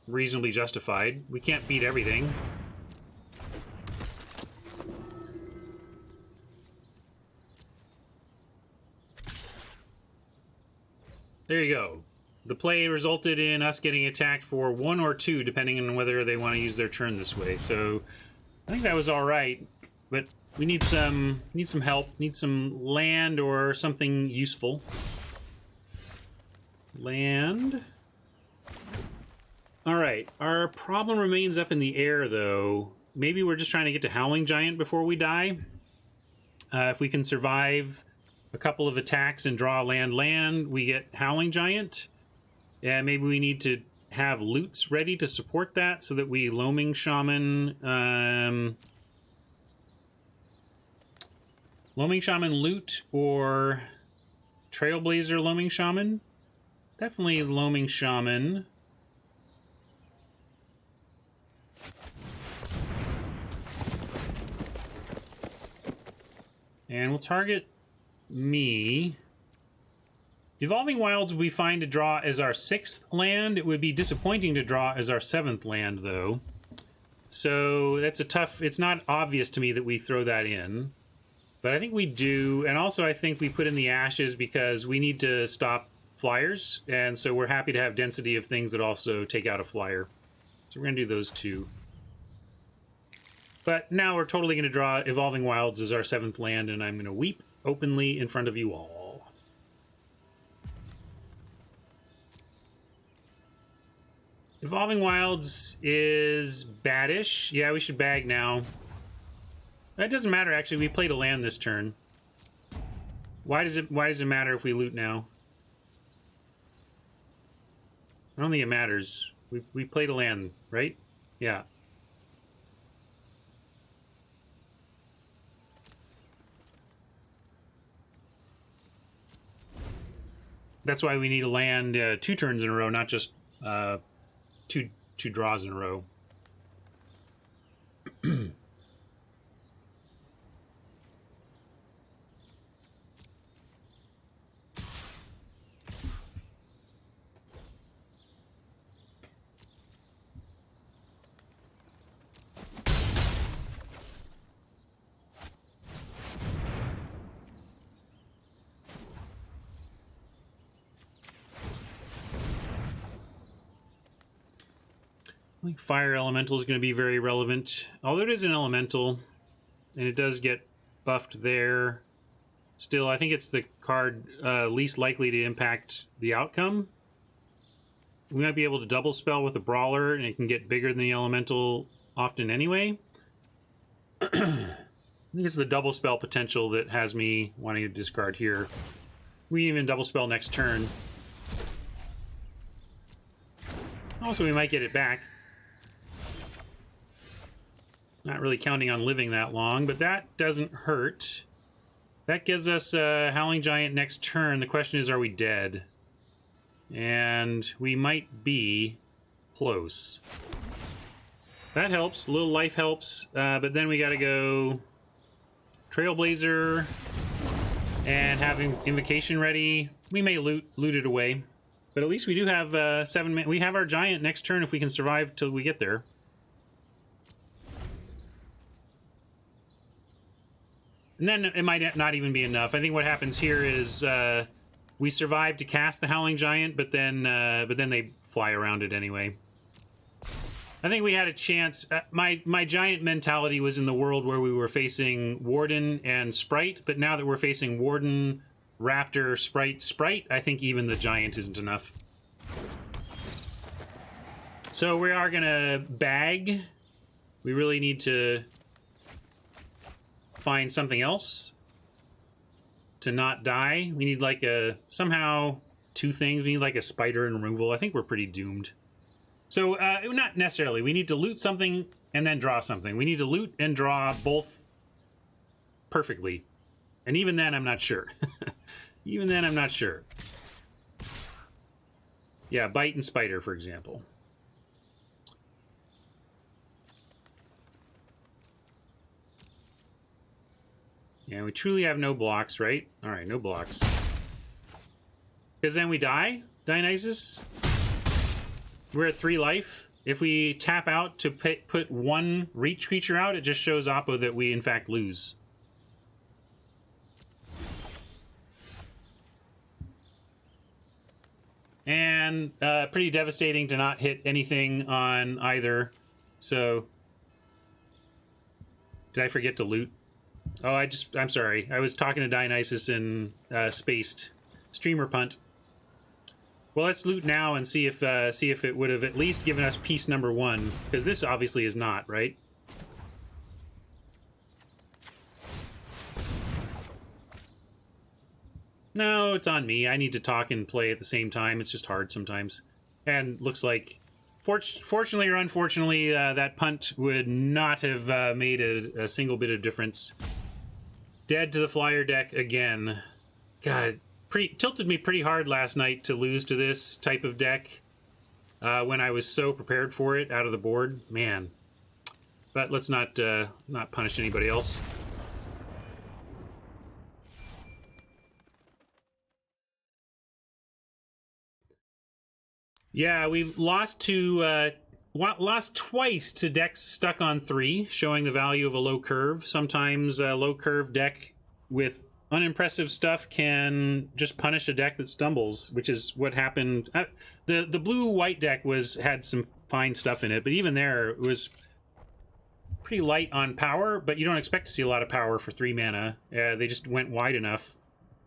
reasonably justified. We can't beat everything. There you go. The play resulted in us getting attacked for 1 or 2, depending on whether they want to use their turn this way. So I think that was all right, but we need some help. Need some land or something useful. Land. All right. Our problem remains up in the air, though. Maybe we're just trying to get to Howling Giant before we die. If we can survive a couple of attacks and draw land, we get Howling Giant. Yeah, maybe we need to have loots ready to support that so that we Loaming Shaman... Loaming Shaman loot or Trailblazer Loaming Shaman? Definitely Loaming Shaman. And we'll target me. Evolving Wilds we find to draw as our 6th land. It would be disappointing to draw as our 7th land, though. So that's a tough... It's not obvious to me that we throw that in. But I think we do. And also I think we put in the Ashes because we need to stop flyers. And so we're happy to have density of things that also take out a flyer. So we're going to do those two. But now we're totally going to draw Evolving Wilds as our 7th land, and I'm going to weep openly in front of you all. Evolving Wilds is baddish. Yeah, we should bag now. That doesn't matter, actually. We played a land this turn. Why does it matter if we loot now? I don't think it matters. We played a land, right? Yeah. That's why we need to land 2 turns in a row, not just two draws in a row. I think Fire Elemental is going to be very relevant. Although it is an Elemental, and it does get buffed there. Still, I think it's the card least likely to impact the outcome. We might be able to double spell with a Brawler, and it can get bigger than the Elemental often anyway. I think it's the double spell potential that has me wanting to discard here. We even double spell next turn. Also, we might get it back. Not really counting on living that long, but that doesn't hurt. That gives us a Howling Giant next turn. The question is, are we dead? And we might be close. That helps. A little life helps. But then we got to go Trailblazer and have Invocation ready. We may loot it away. But at least we do have 7 men. We have our Giant next turn if we can survive till we get there. And then it might not even be enough. I think what happens here is we survive to cast the Howling Giant, but then they fly around it anyway. I think we had a chance. My Giant mentality was in the world where we were facing Warden and Sprite, but now that we're facing Warden, Raptor, Sprite, I think even the Giant isn't enough. So we are gonna bag. We really need to find something else to not die. We need like somehow 2 things. We need like a spider and removal. I think we're pretty doomed. So not necessarily. We need to loot something and then draw something. We need to loot and draw both perfectly. And even then, I'm not sure. Even then, I'm not sure. Yeah, bite and spider, for example. Yeah, we truly have no blocks, right? All right, no blocks. Because then we die, Dionysus. We're at 3 life. If we tap out to put 1 reach creature out, it just shows Oppo that we, in fact, lose. And pretty devastating to not hit anything on either. So, did I forget to loot? Oh, I'm sorry. I was talking to Dionysus and spaced. Streamer punt. Well, let's loot now and see if it would have at least given us piece number 1, because this obviously is not, right? No, it's on me. I need to talk and play at the same time. It's just hard sometimes. And looks like, fortunately or unfortunately, that punt would not have made a single bit of difference. Dead to the flyer deck again. God, tilted me pretty hard last night to lose to this type of deck when I was so prepared for it out of the board. Man. But let's not punish anybody else. Yeah, we've lost twice to decks stuck on 3, showing the value of a low curve. Sometimes a low curve deck with unimpressive stuff can just punish a deck that stumbles, which is what happened. The blue-white deck had some fine stuff in it, but even there, it was pretty light on power, but you don't expect to see a lot of power for 3 mana. They just went wide enough,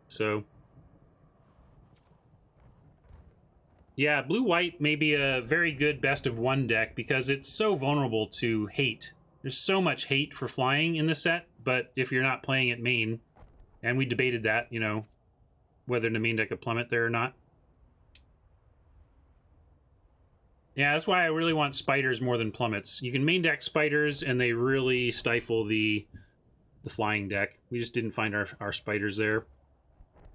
so... Yeah, blue-white may be a very good best-of-1 deck because it's so vulnerable to hate. There's so much hate for flying in the set, but if you're not playing it main, and we debated that, you know, whether to main deck a plummet there or not. Yeah, that's why I really want spiders more than plummets. You can main deck spiders, and they really stifle the flying deck. We just didn't find our spiders there.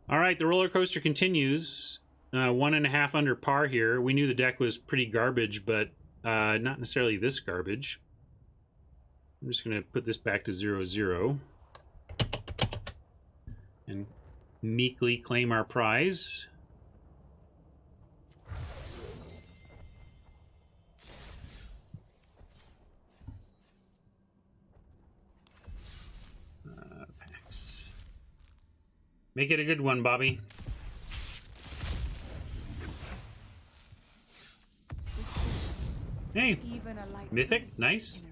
All right, the roller coaster continues. 1.5 under par here. We knew the deck was pretty garbage, but not necessarily this garbage. I'm just going to put this back to 0-0. And meekly claim our prize. Packs. Make it a good one, Bobby. Hey, Mythic, nice.